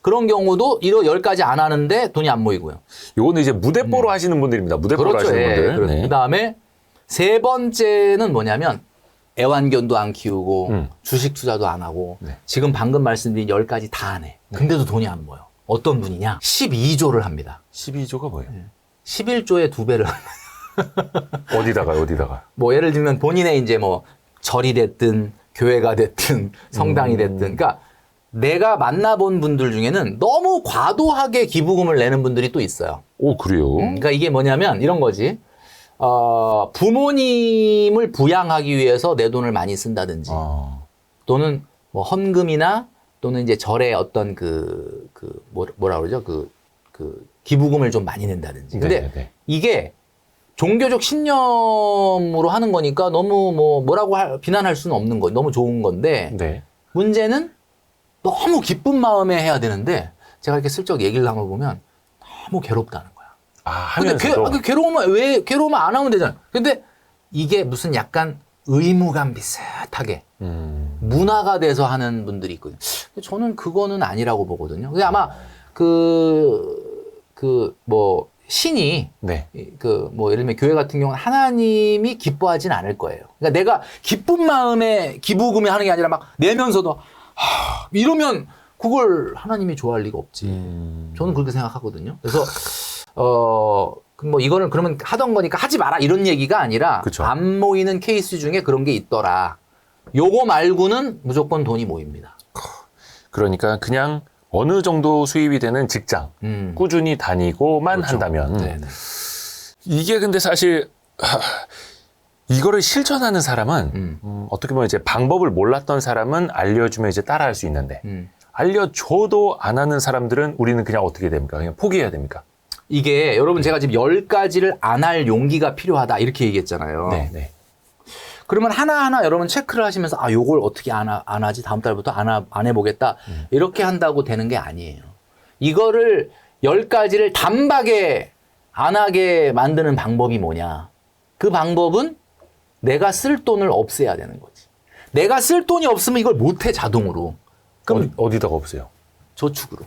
Speaker 3: 그런 경우도 이런 10가지 안 하는데 돈이 안 모이고요.
Speaker 2: 요거는 이제 무대뽀로 하시는 분들입니다. 무대뽀로
Speaker 3: 그렇죠.
Speaker 2: 하시는 분들. 네.
Speaker 3: 그다음에 세 번째는 뭐냐면 애완견도 안 키우고 주식 투자도 안 하고
Speaker 2: 네.
Speaker 3: 지금 방금 말씀드린 10가지 다 안 해. 근데도 돈이 안 모여. 어떤 분이냐? 12조를 합니다.
Speaker 2: 12조가 뭐예요?
Speaker 3: 11조의 2배를
Speaker 2: 어디다가?
Speaker 3: 뭐 예를 들면 본인의 이제 뭐 절이 됐든 교회가 됐든 성당이 됐든 그러니까 내가 만나본 분들 중에는 너무 과도하게 기부금을 내는 분들이 또 있어요.
Speaker 2: 오, 그래요?
Speaker 3: 그러니까 이게 뭐냐면 이런 거지. 부모님을 부양하기 위해서 내 돈을 많이 쓴다든지 또는 뭐 헌금이나 또는 이제 절에 어떤 뭐라 그러죠? 기부금을 좀 많이 낸다든지. 근데
Speaker 2: 네네.
Speaker 3: 이게 종교적 신념으로 하는 거니까 너무 뭐라고 비난할 수는 없는 거예요. 너무 좋은 건데
Speaker 2: 네.
Speaker 3: 문제는 너무 기쁜 마음에 해야 되는데 제가 이렇게 슬쩍 얘기를 나눠 보면 너무 괴롭다는 거야. 근데
Speaker 2: 하면서도
Speaker 3: 괴로우면 안 하면 되잖아요. 근데 이게 무슨 약간 의무감 비슷하게 문화가 돼서 하는 분들이 있거든요. 근데 저는 그거는 아니라고 보거든요. 근데 아마 뭐 신이
Speaker 2: 네.
Speaker 3: 뭐 예를 들면 교회 같은 경우는 하나님이 기뻐하진 않을 거예요. 그러니까 내가 기쁜 마음에 기부금을 하는 게 아니라 막 내면서도 이러면 그걸 하나님이 좋아할 리가 없지. 저는 그렇게 생각하거든요. 그래서 뭐 이거는 그러면 하던 거니까 하지 마라 이런 얘기가 아니라
Speaker 2: 그쵸.
Speaker 3: 안 모이는 케이스 중에 그런 게 있더라. 요거 말고는 무조건 돈이 모입니다.
Speaker 2: 그러니까 그냥 어느 정도 수입이 되는 직장 꾸준히 다니고만
Speaker 3: 그렇죠.
Speaker 2: 한다면
Speaker 3: 네네.
Speaker 2: 이게 근데 사실 이거를 실천하는 사람은 어떻게 보면 이제 방법을 몰랐던 사람은 알려주면 이제 따라할 수 있는데 알려줘도 안 하는 사람들은 우리는 그냥 어떻게 됩니까? 그냥 포기해야 됩니까?
Speaker 3: 이게 여러분 제가 지금 10가지를 안 할 용기가 필요하다 이렇게 얘기했잖아요.
Speaker 2: 네.
Speaker 3: 그러면 하나하나 여러분 체크를 하시면서 요걸 어떻게 안 하지? 다음 달부터 안 해보겠다. 이렇게 한다고 되는 게 아니에요. 이거를 10가지를 단박에 안 하게 만드는 방법이 뭐냐? 그 방법은 내가 쓸 돈을 없애야 되는 거지. 내가 쓸 돈이 없으면 이걸 못해 자동으로. 그럼
Speaker 2: 어디다가 없어요?
Speaker 3: 저축으로.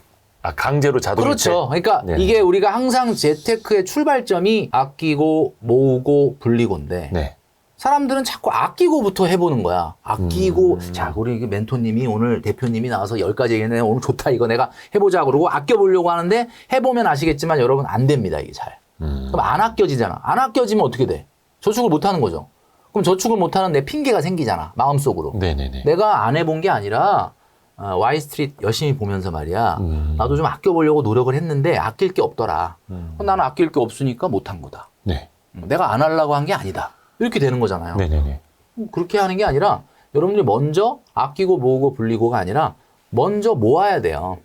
Speaker 2: 강제로 자동이체.
Speaker 3: 그렇죠. 그러니까
Speaker 2: 네.
Speaker 3: 이게 우리가 항상 재테크의 출발점이 아끼고 모으고 불리고인데
Speaker 2: 네.
Speaker 3: 사람들은 자꾸 아끼고부터 해보는 거야. 아끼고 자 우리 멘토님이 오늘 대표님이 나와서 10가지 얘기했는데 오늘 좋다 이거 내가 해보자 그러고 아껴보려고 하는데 해보면 아시겠지만 여러분 안 됩니다 이게 잘. 그럼 안 아껴지잖아. 안 아껴지면 어떻게 돼? 저축을 못하는 거죠. 그럼 저축을 못하는 내 핑계가 생기잖아 마음속으로.
Speaker 2: 네네네.
Speaker 3: 내가 안 해본 게 아니라 와이스트리트 열심히 보면서 말이야. 나도 좀 아껴보려고 노력을 했는데 아낄 게 없더라. 나는 아낄 게 없으니까 못한 거다.
Speaker 2: 네.
Speaker 3: 내가 안 하려고 한 게 아니다. 이렇게 되는 거잖아요.
Speaker 2: 네네네.
Speaker 3: 그렇게 하는 게 아니라 여러분들이 먼저 아끼고 모으고 불리고가 아니라 먼저 모아야 돼요.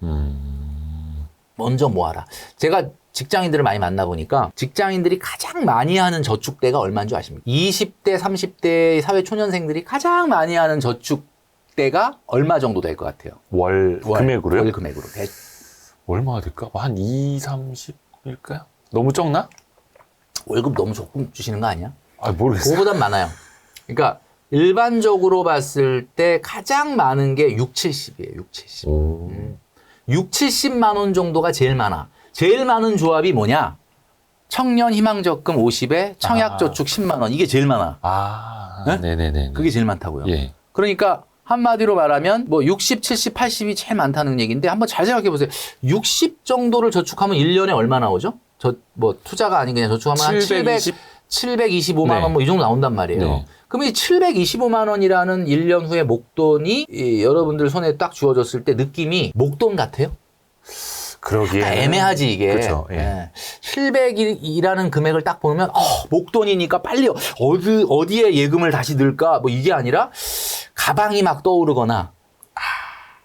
Speaker 3: 먼저 모아라. 제가 직장인들을 많이 만나보니까 직장인들이 가장 많이 하는 저축대가 얼마인 줄 아십니까? 20대, 30대 사회 초년생들이 가장 많이 하는 저축대가 얼마 정도 될 것 같아요?
Speaker 2: 월 금액으로요?
Speaker 3: 월 금액으로.
Speaker 2: 얼마가 될까? 한 2, 30일까요? 너무 적나?
Speaker 3: 월급 너무 조금 주시는 거 아니야?
Speaker 2: 모르겠어요.
Speaker 3: 그거보단 많아요. 그러니까 일반적으로 봤을 때 가장 많은 게 6, 70이에요. 6, 70. 6, 70만 원 정도가 제일 많아. 제일 많은 조합이 뭐냐? 청년 희망적금 50에 청약저축 10만 원. 이게 제일 많아. 네?
Speaker 2: 네네네.
Speaker 3: 그게 제일 많다고요.
Speaker 2: 예.
Speaker 3: 그러니까 한마디로 말하면 뭐 60, 70, 80이 제일 많다는 얘기인데 한번 잘 생각해 보세요. 60 정도를 저축하면 1년에 얼마 나오죠? 뭐 투자가 아닌 그냥 저축하면 한 725만 원 뭐 이 정도 나온단 말이에요.
Speaker 2: 네.
Speaker 3: 그럼 이 725만 원이라는 1년 후에 목돈이 여러분들 손에 딱 주어졌을 때 느낌이 목돈 같아요?
Speaker 2: 그러기에
Speaker 3: 애매하지 이게.
Speaker 2: 그렇죠. 예.
Speaker 3: 700이라는 금액을 딱 보면 목돈이니까 빨리 어디에 예금을 다시 넣을까 뭐 이게 아니라 가방이 막 떠오르거나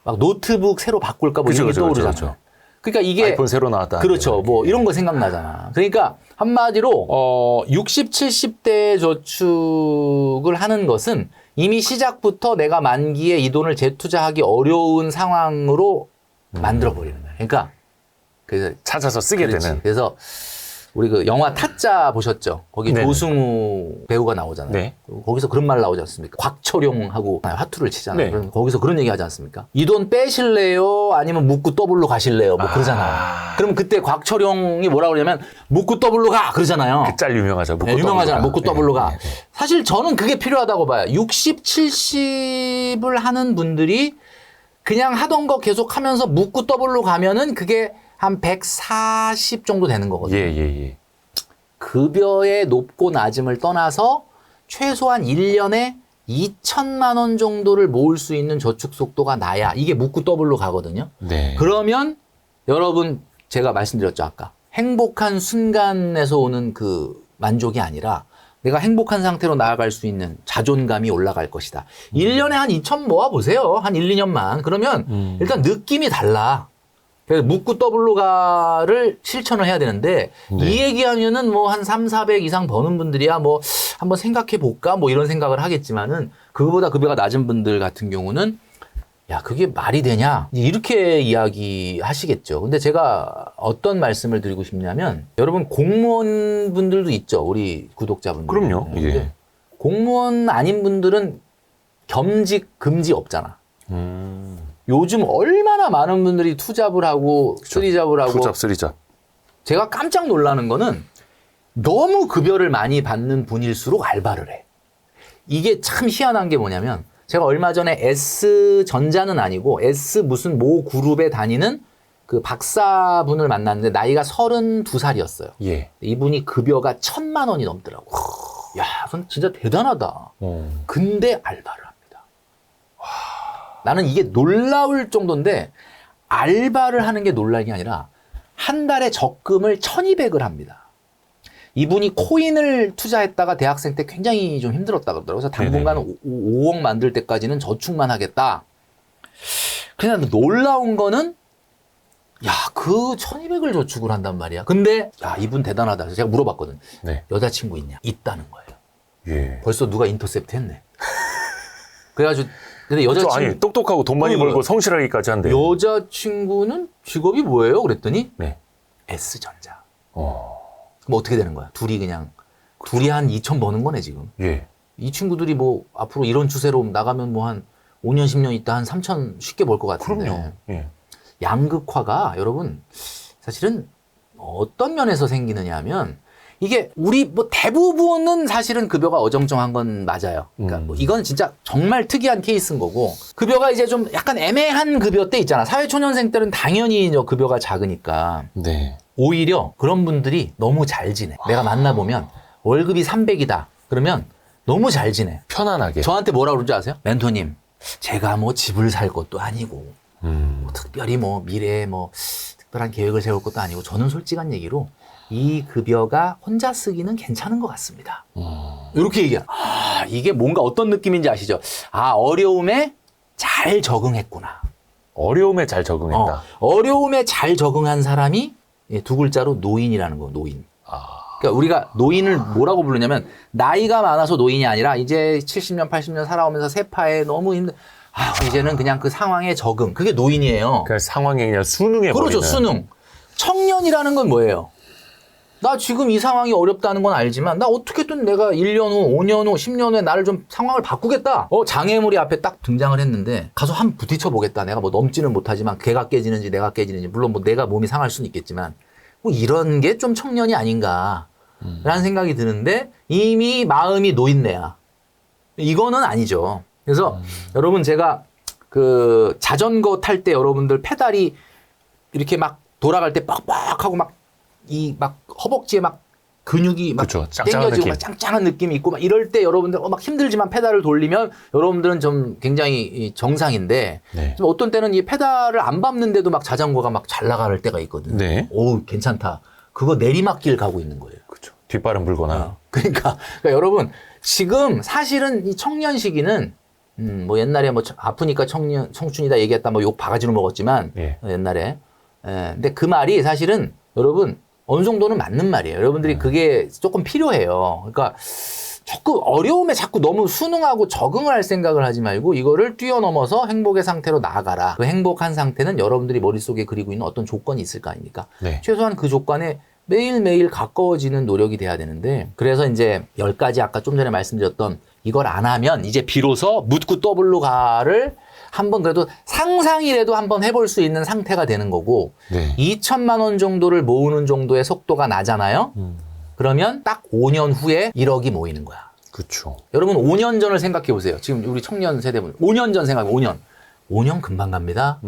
Speaker 3: 막 노트북 새로 바꿀까 뭐 이런 게 떠오르잖아요. 그렇죠. 그러니까 이게
Speaker 2: 아이폰 새로 나왔다.
Speaker 3: 그렇죠. 뭐 이런 거 생각나잖아. 그러니까 한마디로 60, 70대 저축을 하는 것은 이미 시작부터 내가 만기에 이 돈을 재투자하기 어려운 상황으로 만들어 버리는 거야. 그러니까 그래서
Speaker 2: 찾아서 쓰게
Speaker 3: 그렇지.
Speaker 2: 되는.
Speaker 3: 그래서 우리 그 영화 타짜 보셨죠? 거기
Speaker 2: 네네.
Speaker 3: 조승우 배우가 나오잖아요.
Speaker 2: 네.
Speaker 3: 거기서 그런 말 나오지 않습니까? 곽철용하고 화투를 치잖아요.
Speaker 2: 네.
Speaker 3: 그럼 거기서 그런 얘기 하지 않습니까? 이 돈 빼실래요? 아니면 묻고 더블로 가실래요? 뭐 그러잖아요. 그럼 그때 곽철용이 뭐라 그러냐면 묻고 더블로 가! 그러잖아요.
Speaker 2: 그 짤 유명하죠.
Speaker 3: 네, 유명하잖아. 묻고 더블로 가.
Speaker 2: 네, 네.
Speaker 3: 사실 저는 그게 필요하다고 봐요. 60, 70을 하는 분들이 그냥 하던 거 계속 하면서 묻고 더블로 가면은 그게 한 140 정도 되는 거거든요.
Speaker 2: 예.
Speaker 3: 급여의 높고 낮음을 떠나서 최소한 1년에 2천만 원 정도를 모을 수 있는 저축 속도가 나야 이게 묻고 더블로 가거든요.
Speaker 2: 네.
Speaker 3: 그러면 여러분 제가 말씀드렸죠 아까 행복한 순간에서 오는 그 만족이 아니라 내가 행복한 상태로 나아갈 수 있는 자존감이 올라갈 것이다. 1년에 한 2천 모아보세요. 한 1, 2년만. 그러면 일단 느낌이 달라. 그래서 묻고 더블로 가를 실천을 해야 되는데
Speaker 2: 네.
Speaker 3: 이 얘기하면은 뭐 한 3, 400 이상 버는 분들이야 뭐 한번 생각해 볼까 뭐 이런 생각을 하겠지만은 그거보다 급여가 낮은 분들 같은 경우는 야, 그게 말이 되냐? 이렇게 이야기하시겠죠. 근데 제가 어떤 말씀을 드리고 싶냐면 여러분 공무원 분들도 있죠. 우리 구독자분들.
Speaker 2: 그럼요. 예.
Speaker 3: 공무원 아닌 분들은 겸직 금지 없잖아. 요즘 얼마나 많은 분들이 투잡을 하고 쓰리잡을 하고
Speaker 2: 투잡, 쓰리잡.
Speaker 3: 제가 깜짝 놀라는 거는 너무 급여를 많이 받는 분일수록 알바를 해. 이게 참 희한한 게 뭐냐면 제가 얼마 전에 S전자는 아니고 S 무슨 모 그룹에 다니는 그 박사분을 만났는데 나이가 32살이었어요.
Speaker 2: 예.
Speaker 3: 이분이 급여가 1,000만 원이 넘더라고. 야, 그건 진짜 대단하다. 근데 알바를 합니다. 나는 이게 놀라울 정도인데 알바를 하는 게 놀랄 게 아니라 한 달에 적금을 1,200을 합니다. 이분이 코인을 투자했다가 대학생 때 굉장히 좀 힘들었다 그러더라고요. 그래서 당분간 5억 만들 때까지는 저축만 하겠다. 그냥 놀라운 거는 야, 그 1,200을 저축을 한단 말이야. 근데 야, 이분 대단하다. 그래서 제가 물어봤거든.
Speaker 2: 네.
Speaker 3: 여자친구 있냐? 있다는 거예요.
Speaker 2: 예.
Speaker 3: 벌써 누가 인터셉트 했네. 그래가지고 근데
Speaker 2: 그렇죠.
Speaker 3: 여자친구
Speaker 2: 아니, 똑똑하고 돈 많이 벌고 성실하기까지 한대.
Speaker 3: 여자친구는 직업이 뭐예요? 그랬더니
Speaker 2: 네.
Speaker 3: S전자.
Speaker 2: 어.
Speaker 3: 그럼 어떻게 되는 거야? 둘이 한 2천 버는 거네 지금.
Speaker 2: 예.
Speaker 3: 이 친구들이 뭐 앞으로 이런 추세로 나가면 뭐 한 5년 10년 있다 한 3천 쉽게 벌 것 같은데.
Speaker 2: 그럼요. 예.
Speaker 3: 양극화가 여러분 사실은 어떤 면에서 생기느냐 하면 이게 우리 뭐 대부분은 사실은 급여가 어정쩡한 건 맞아요. 그러니까 뭐 이건 진짜 정말 특이한 케이스인 거고 급여가 이제 좀 약간 애매한 급여 때 있잖아. 사회초년생 때는 당연히 급여가 작으니까
Speaker 2: 네.
Speaker 3: 오히려 그런 분들이 너무 잘 지내. 내가 만나보면 월급이 300이다. 그러면 너무 잘 지내.
Speaker 2: 편안하게.
Speaker 3: 저한테 뭐라고 그러는지 아세요? 멘토님, 제가 뭐 집을 살 것도 아니고 뭐 특별히 뭐 미래에 뭐 특별한 계획을 세울 것도 아니고 저는 솔직한 얘기로 이 급여가 혼자 쓰기는 괜찮은 것 같습니다. 이렇게 얘기해요. 아, 이게 뭔가 어떤 느낌인지 아시죠? 아, 어려움에 잘 적응했구나.
Speaker 2: 어려움에 잘 적응했다.
Speaker 3: 어려움에 잘 적응한 사람이 두 글자로 노인이라는 거, 노인. 그러니까 우리가 노인을 뭐라고 부르냐면 나이가 많아서 노인이 아니라 이제 70년, 80년 살아오면서 세파에 너무 힘든 이제는 그냥 그 상황에 적응. 그게 노인이에요.
Speaker 2: 그 상황에 그냥 순응해 버리는.
Speaker 3: 그렇죠, 순응. 청년이라는 건 뭐예요? 나 지금 이 상황이 어렵다는 건 알지만 나 어떻게든 내가 1년 후, 5년 후, 10년 후에 나를 좀 상황을 바꾸겠다. 장애물이 앞에 딱 등장을 했는데 가서 한번 부딪혀 보겠다. 내가 뭐 넘지는 못하지만 걔가 깨지는지 내가 깨지는지 물론 뭐 내가 몸이 상할 수는 있겠지만 뭐 이런 게 좀 청년이 아닌가 라는 생각이 드는데 이미 마음이 노인네야. 이거는 아니죠. 그래서 여러분 제가 그 자전거 탈 때 여러분들 페달이 이렇게 막 돌아갈 때 빡빡하고 막 허벅지에 막 근육이 막
Speaker 2: 그쵸, 짱짱한
Speaker 3: 당겨지고
Speaker 2: 느낌.
Speaker 3: 막 짱짱한 느낌이 있고 막 이럴 때 여러분들 막 힘들지만 페달을 돌리면 여러분들은 좀 굉장히 정상인데
Speaker 2: 네.
Speaker 3: 좀 어떤 때는 이 페달을 안 밟는데도 막 자전거가 막 잘 나갈 때가 있거든.
Speaker 2: 네.
Speaker 3: 오, 괜찮다. 그거 내리막길 가고 있는 거예요.
Speaker 2: 그렇죠. 뒷발은 불거나.
Speaker 3: 그러니까 여러분 지금 사실은 이 청년 시기는 뭐 옛날에 뭐 아프니까 청춘이다 얘기했다 뭐 욕 바가지로 먹었지만
Speaker 2: 예.
Speaker 3: 옛날에 근데 그 말이 사실은 여러분 어느 정도는 맞는 말이에요. 여러분들이 그게 조금 필요해요. 그러니까 자꾸 어려움에 자꾸 너무 순응하고 적응을 할 생각을 하지 말고 이거를 뛰어넘어서 행복의 상태로 나아가라. 그 행복한 상태는 여러분들이 머릿속에 그리고 있는 어떤 조건이 있을 거 아닙니까?
Speaker 2: 네.
Speaker 3: 최소한 그 조건에 매일매일 가까워지는 노력이 돼야 되는데 그래서 이제 10가지 아까 좀 전에 말씀드렸던 이걸 안 하면 이제 비로소 묻고 더블로 가를 한번 그래도 상상이라도 한번 해볼 수 있는 상태가 되는 거고
Speaker 2: 네.
Speaker 3: 2천만 원 정도를 모으는 정도의 속도가 나잖아요. 그러면 딱 5년 후에 1억이 모이는 거야.
Speaker 2: 그렇죠.
Speaker 3: 여러분 5년 전을 생각해 보세요. 지금 우리 청년 세대분 5년 전 생각해 5년 금방 갑니다.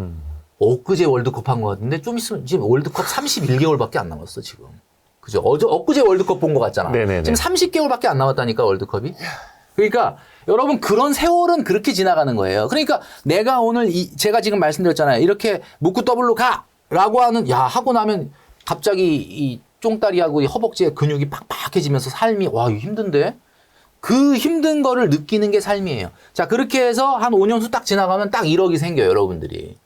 Speaker 3: 엊그제 월드컵 한 것 같은데 좀 있으면 지금 월드컵 31개월밖에 안 남았어 지금. 그죠? 엊그제 월드컵 본 것 같잖아.
Speaker 2: 네네네.
Speaker 3: 지금 30개월밖에 안 남았다니까 월드컵이. 그러니까 여러분 그런 세월은 그렇게 지나가는 거예요. 그러니까 내가 오늘 제가 지금 말씀드렸잖아요. 이렇게 묻고 더블로 가라고 하고 나면 갑자기 이 쫑다리하고 이 허벅지에 근육이 팍팍해지면서 삶이 와 이거 힘든데 그 힘든 거를 느끼는 게 삶이에요. 자, 그렇게 해서 한 5년 후 딱 지나가면 딱 1억이 생겨요, 여러분들이.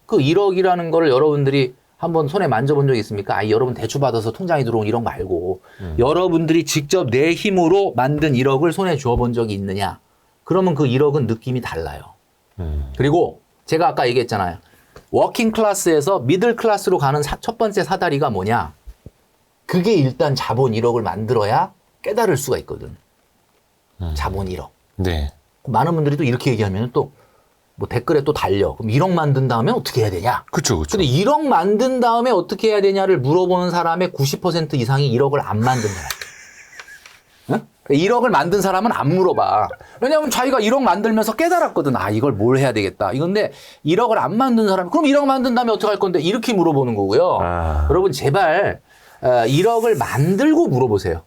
Speaker 3: 그 1억이라는 거를 여러분들이 한번 손에 만져본 적 있습니까? 아, 여러분 대출 받아서 통장에 들어온 1억 말고 여러분들이 직접 내 힘으로 만든 1억을 손에 쥐어본 적이 있느냐? 그러면 그 1억은 느낌이 달라요. 그리고 제가 아까 얘기했잖아요. 워킹 클래스에서 미들 클래스로 가는 첫 번째 사다리가 뭐냐? 그게 일단 자본 1억을 만들어야 깨달을 수가 있거든. 자본 1억.
Speaker 2: 네.
Speaker 3: 많은 분들이 또 이렇게 얘기하면 또 뭐 댓글에 또 달려. 그럼 1억 만든 다음에 어떻게 해야 되냐?
Speaker 2: 그쵸, 그쵸.
Speaker 3: 근데 1억 만든 다음에 어떻게 해야 되냐를 물어보는 사람의 90% 이상이 1억을 안 만든 사람. 응? 1억을 만든 사람은 안 물어봐. 왜냐하면 자기가 1억 만들면서 깨달았거든. 아, 이걸 뭘 해야 되겠다. 이건데 1억을 안 만든 사람, 그럼 1억 만든 다음에 어떻게 할 건데? 이렇게 물어보는 거고요. 여러분 제발 1억을 만들고 물어보세요.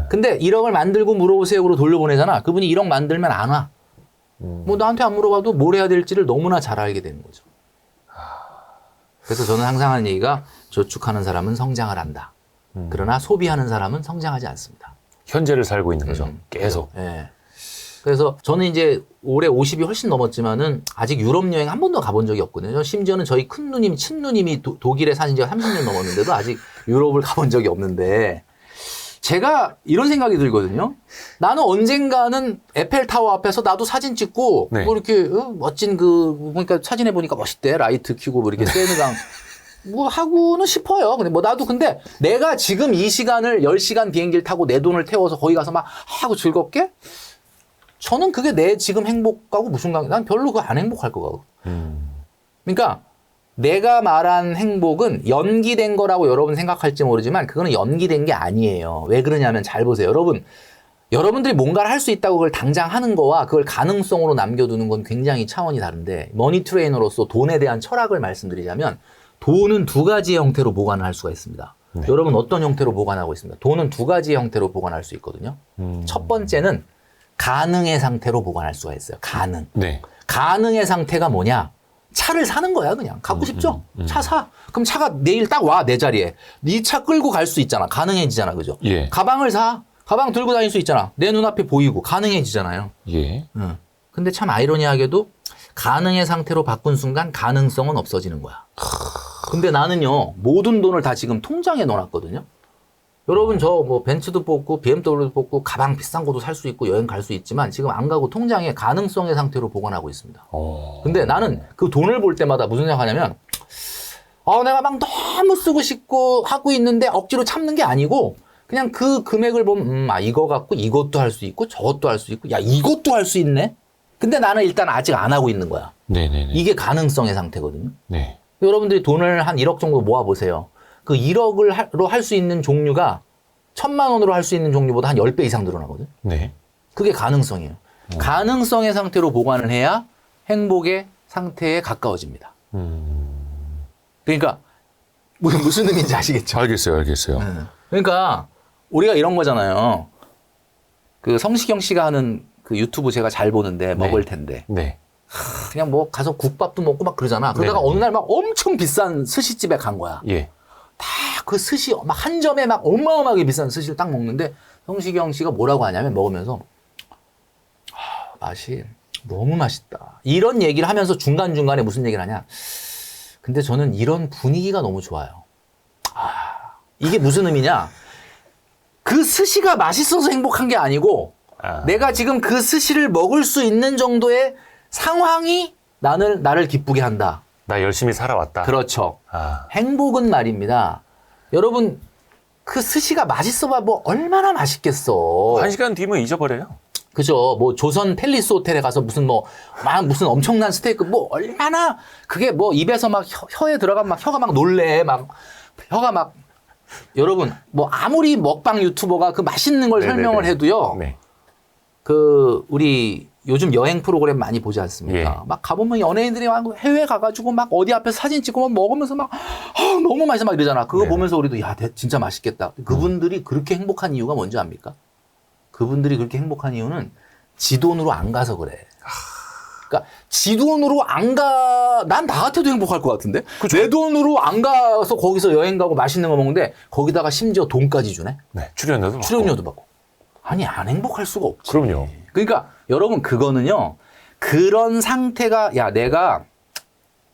Speaker 3: 근데 1억을 만들고 물어보세요로 돌려보내잖아. 그분이 1억 만들면 안 와. 뭐 나한테 안 물어봐도 뭘 해야 될지를 너무나 잘 알게 되는 거죠. 그래서 저는 항상 하는 얘기가 저축하는 사람은 성장을 한다. 그러나 소비하는 사람은 성장하지 않습니다.
Speaker 2: 현재를 살고 있는 거죠. 계속.
Speaker 3: 예. 그래서 저는 이제 올해 50이 훨씬 넘었지만은 아직 유럽 여행 한 번도 가본 적이 없거든요. 심지어는 저희 큰 누님, 친누님이 독일에 사신 지가 30년 넘었는데도 아직 유럽을 가본 적이 없는데 제가 이런 생각이 들거든요. 나는 언젠가는 에펠타워 앞에서 나도 사진 찍고
Speaker 2: 네.
Speaker 3: 뭐 이렇게 멋진 보니까 사진에 보니까 멋있대. 라이트 켜고 뭐 이렇게 세느강 뭐 하고는 싶어요. 근데 뭐 나도 근데 내가 지금 이 시간을 10시간 비행기를 타고 내 돈을 태워서 거기 가서 막 하고 즐겁게 저는 그게 내 지금 행복하고 무슨 관계? 난 별로 그거 안 행복할 것 같고. 그러니까 내가 말한 행복은 연기된 거라고 여러분 생각할지 모르지만 그거는 연기된 게 아니에요. 왜 그러냐면 잘 보세요. 여러분들이 뭔가를 할 수 있다고 그걸 당장 하는 거와 그걸 가능성으로 남겨두는 건 굉장히 차원이 다른데 머니 트레이너로서 돈에 대한 철학을 말씀드리자면 돈은 두 가지의 형태로 보관을 할 수가 있습니다. 네. 여러분 어떤 형태로 보관하고 있습니다. 돈은 두 가지의 형태로 보관할 수 있거든요. 첫 번째는 가능의 상태로 보관할 수가 있어요. 가능.
Speaker 2: 네.
Speaker 3: 가능의 상태가 뭐냐? 차를 사는 거야 그냥. 갖고 싶죠? 차 사. 그럼 차가 내일 딱 와 내 자리에. 네 차 끌고 갈 수 있잖아. 가능해지잖아. 그죠?
Speaker 2: 예.
Speaker 3: 가방을 사. 가방 들고 다닐 수 있잖아. 내 눈앞에 보이고 가능해지잖아요.
Speaker 2: 예.
Speaker 3: 근데 참 아이러니하게도 가능의 상태로 바꾼 순간 가능성은 없어지는 거야. 근데 나는요. 모든 돈을 다 지금 통장에 넣어놨거든요. 여러분 저 뭐 벤츠도 뽑고 BMW도 뽑고 가방 비싼 것도 살 수 있고 여행 갈 수 있지만 지금 안 가고 통장에 가능성의 상태로 보관하고 있습니다. 근데 나는 그 돈을 볼 때마다 무슨 생각하냐면 내가 막 너무 쓰고 싶고 하고 있는데 억지로 참는 게 아니고 그냥 그 금액을 보면 이거 갖고 이것도 할 수 있고 저것도 할 수 있고 야 이것도 할 수 있네. 근데 나는 일단 아직 안 하고 있는 거야.
Speaker 2: 네네네.
Speaker 3: 이게 가능성의 상태거든요.
Speaker 2: 네.
Speaker 3: 여러분들이 돈을 한 1억 정도 모아보세요. 그 1억으로 할 수 있는 종류가 1,000만 원으로 할 수 있는 종류보다 한 10배 이상 늘어나거든.
Speaker 2: 네.
Speaker 3: 그게 가능성이에요. 가능성의 상태로 보관을 해야 행복의 상태에 가까워집니다. 그러니까 무슨 의미인지 아시겠죠?
Speaker 2: 알겠어요.
Speaker 3: 그러니까 우리가 이런 거잖아요. 그 성시경 씨가 하는 그 유튜브 제가 잘 보는데 먹을 텐데.
Speaker 2: 네.
Speaker 3: 그냥 뭐 가서 국밥도 먹고 막 그러잖아. 그러다가 어느 날 막 엄청 비싼 스시집에 간 거야.
Speaker 2: 예.
Speaker 3: 다 그 스시 막 한 점에 막 어마어마하게 비싼 스시를 딱 먹는데 성시경 씨가 뭐라고 하냐면 먹으면서 맛이 너무 맛있다. 이런 얘기를 하면서 중간중간에 무슨 얘기를 하냐. 근데 저는 이런 분위기가 너무 좋아요. 이게 무슨 의미냐. 그 스시가 맛있어서 행복한 게 아니고 내가 지금 그 스시를 먹을 수 있는 정도의 상황이 나를 기쁘게 한다.
Speaker 2: 나 열심히 살아왔다.
Speaker 3: 그렇죠. 행복은 말입니다. 여러분 그 스시가 맛있어봐 뭐 얼마나 맛있겠어.
Speaker 2: 1시간 뒤면 잊어버려요.
Speaker 3: 그죠. 뭐 조선 팰리스 호텔에 가서 무슨 무슨 엄청난 스테이크 뭐 얼마나 그게 뭐 입에서 막 혀에 들어가면 막 혀가 막 놀래 막 혀가 막 여러분 뭐 아무리 먹방 유튜버가 그 맛있는 걸 설명을 해도요.
Speaker 2: 네.
Speaker 3: 그 우리 요즘 여행 프로그램 많이 보지 않습니까?
Speaker 2: 예.
Speaker 3: 막 가보면 연예인들이 막 해외 가가지고 막 어디 앞에서 사진 찍고 막 먹으면서 막 너무 맛있어 막 이러잖아. 그거
Speaker 2: 네.
Speaker 3: 보면서 우리도 야 진짜 맛있겠다. 그분들이 그렇게 행복한 이유가 뭔지 압니까? 그분들이 그렇게 행복한 이유는 지 돈으로 안 가서 그래. 그러니까 지 돈으로 안 가, 난 나 같아도 행복할 것 같은데? 내 돈으로 안 가서 거기서 여행 가고 맛있는 거 먹는데 거기다가 심지어 돈까지 주네?
Speaker 2: 네. 출연료도
Speaker 3: 출연료도 받고. 아니 안 행복할 수가 없지.
Speaker 2: 그럼요.
Speaker 3: 그러니까 여러분 그거는요. 그런 상태가 야 내가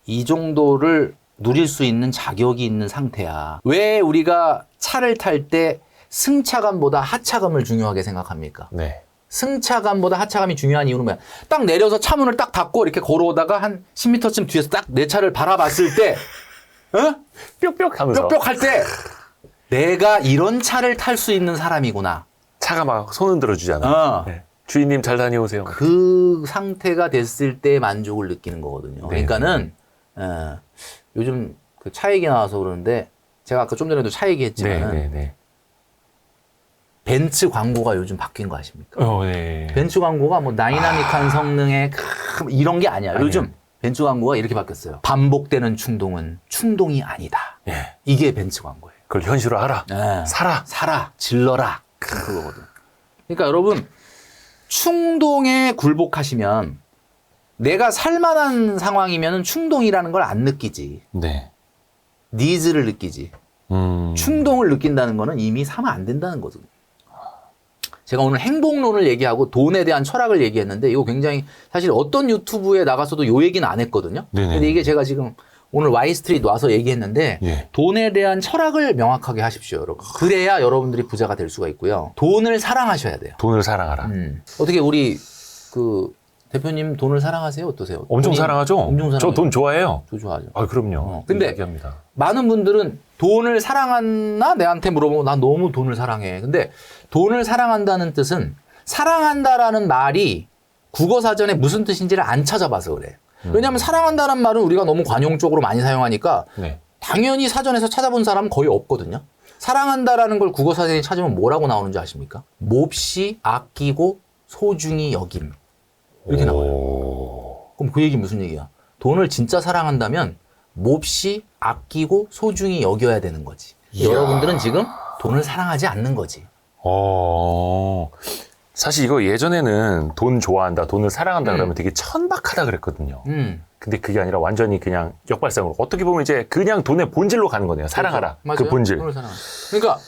Speaker 3: 이 정도를 누릴 수 있는 자격이 있는 상태야. 왜 우리가 차를 탈 때 승차감보다 하차감을 중요하게 생각합니까?
Speaker 2: 네.
Speaker 3: 승차감보다 하차감이 중요한 이유는 뭐야? 딱 내려서 차문을 딱 닫고 이렇게 걸어오다가 한 10m쯤 뒤에서 딱 내 차를 바라봤을 때 어?
Speaker 2: 뿅뿅 하면서.
Speaker 3: 뾱뾱 할 때 내가 이런 차를 탈 수 있는 사람이구나.
Speaker 2: 차가 막 손 흔들어 주잖아요.
Speaker 3: 어.
Speaker 2: 네. 주인님 잘 다녀오세요.
Speaker 3: 그 상태가 됐을 때 만족을 느끼는 거거든요.
Speaker 2: 네.
Speaker 3: 그러니까는 요즘 그 차 얘기 나와서 그러는데 제가 아까 좀 전에도 차 얘기했지만
Speaker 2: 네.
Speaker 3: 벤츠 광고가 요즘 바뀐 거 아십니까?
Speaker 2: 네.
Speaker 3: 벤츠 광고가 뭐 다이나믹한 성능의 이런 게 아니야.
Speaker 2: 아니요.
Speaker 3: 요즘 벤츠 광고가 이렇게 바뀌었어요. 반복되는 충동은 충동이 아니다.
Speaker 2: 예.
Speaker 3: 이게 벤츠 광고예요.
Speaker 2: 그걸 현실화하라.
Speaker 3: 예.
Speaker 2: 살아.
Speaker 3: 살아, 질러라. 그거거든. 그러니까 여러분 충동에 굴복하시면 내가 살만한 상황이면 충동이라는 걸 안 느끼지.
Speaker 2: 네.
Speaker 3: 니즈를 느끼지. 충동을 느낀다는 거는 이미 사면 안 된다는 거거든요. 제가 오늘 행복론을 얘기하고 돈에 대한 철학을 얘기했는데 이거 굉장히 사실 어떤 유튜브에 나가서도 요 얘기는 안 했거든요.
Speaker 2: 네네.
Speaker 3: 근데 이게 제가 지금 오늘 와이스트리트 와서 얘기했는데
Speaker 2: 예.
Speaker 3: 돈에 대한 철학을 명확하게 하십시오, 여러분. 그래야 여러분들이 부자가 될 수가 있고요. 돈을 사랑하셔야 돼요.
Speaker 2: 돈을 사랑하라.
Speaker 3: 어떻게 우리 그 대표님 돈을 사랑하세요? 어떠세요?
Speaker 2: 엄청
Speaker 3: 돈이-
Speaker 2: 사랑하죠?
Speaker 3: 엄청 사랑해요.
Speaker 2: 저 돈 좋아해요.
Speaker 3: 저 좋아하죠.
Speaker 2: 아, 그럼요.
Speaker 3: 근데
Speaker 2: 얘기합니다.
Speaker 3: 많은 분들은 돈을 사랑하나 내한테 물어보면 난 너무 돈을 사랑해. 근데 돈을 사랑한다는 뜻은 사랑한다라는 말이 국어 사전에 무슨 뜻인지를 안 찾아봐서 그래. 왜냐하면 사랑한다는 말은 우리가 너무 관용적으로 많이 사용하니까
Speaker 2: 네.
Speaker 3: 당연히 사전에서 찾아본 사람은 거의 없거든요. 사랑한다라는 걸 국어 사전에 찾으면 뭐라고 나오는지 아십니까? 몹시 아끼고 소중히 여김. 이렇게 나와요. 그럼 그 얘기 무슨 얘기야? 돈을 진짜 사랑한다면 몹시 아끼고 소중히 여겨야 되는 거지. 여러분들은 지금 돈을 사랑하지 않는 거지.
Speaker 2: 사실 이거 예전에는 돈 좋아한다, 돈을 사랑한다 그러면 되게 천박하다 그랬거든요. 근데 그게 아니라 완전히 그냥 역발상으로. 어떻게 보면 이제 그냥 돈의 본질로 가는 거네요. 사랑하라.
Speaker 3: 그렇죠.
Speaker 2: 그
Speaker 3: 맞아요.
Speaker 2: 본질.
Speaker 3: 돈을 사랑하라. 그러니까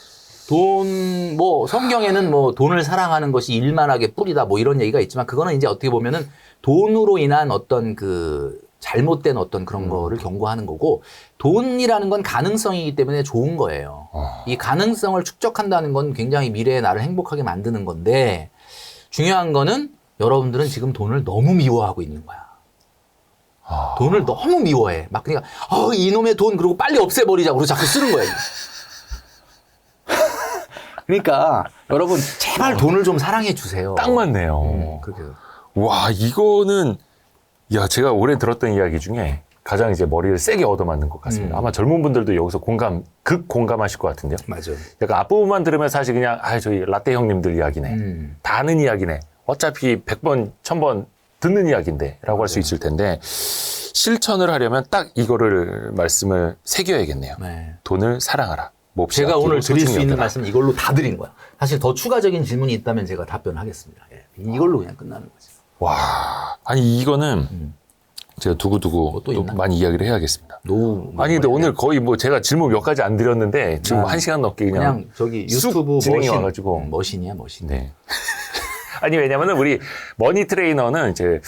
Speaker 3: 돈, 뭐 성경에는 뭐 돈을 사랑하는 것이 일만하게 뿌리다 뭐 이런 얘기가 있지만 그거는 이제 어떻게 보면은 돈으로 인한 어떤 그 잘못된 어떤 그런 거를 경고하는 거고 돈이라는 건 가능성이기 때문에 좋은 거예요. 이 가능성을 축적한다는 건 굉장히 미래의 나를 행복하게 만드는 건데 중요한 거는 여러분들은 지금 돈을 너무 미워하고 있는 거야. 돈을 너무 미워해. 막 그러니까 이놈의 돈 그러고 빨리 없애버리자고 자꾸 쓰는 거야. 그러니까 여러분 제발 돈을 좀 사랑해 주세요.
Speaker 2: 딱 맞네요.
Speaker 3: 그렇게.
Speaker 2: 와, 이거는, 야, 제가 올해 들었던 이야기 중에 가장 이제 머리를 세게 얻어맞는 것 같습니다. 아마 젊은 분들도 여기서 극 공감하실 것 같은데요.
Speaker 3: 맞아요.
Speaker 2: 약간 앞부분만 들으면 사실 그냥, 저희 라떼 형님들 이야기네. 다 아는 이야기네. 어차피 100번, 1000번 듣는 이야기인데, 라고 할 수 있을 텐데, 실천을 하려면 딱 이거를 말씀을 새겨야겠네요.
Speaker 3: 네.
Speaker 2: 돈을 사랑하라. 몹시
Speaker 3: 제가
Speaker 2: 아끼고
Speaker 3: 오늘 드릴 수
Speaker 2: 소중히
Speaker 3: 있는
Speaker 2: 여겨라.
Speaker 3: 말씀은 이걸로 다 드린 거야. 사실 더 추가적인 질문이 있다면 제가 답변하겠습니다. 예. 이걸로 그냥 끝나는 거지.
Speaker 2: 와, 아니 이거는 제가 두고두고
Speaker 3: 또
Speaker 2: 또
Speaker 3: 있나?
Speaker 2: 많이 이야기를 해야겠습니다.
Speaker 3: 아니
Speaker 2: 근데 오늘 거의 뭐 제가 질문 몇 가지 안 드렸는데 지금 1시간 넘게
Speaker 3: 그냥 저기
Speaker 2: 쑥
Speaker 3: 유튜브
Speaker 2: 진행해
Speaker 3: 머신.
Speaker 2: 와가지고.
Speaker 3: 머신이야 머신.
Speaker 2: 네. 아니 왜냐면은 우리 머니 트레이너는 이제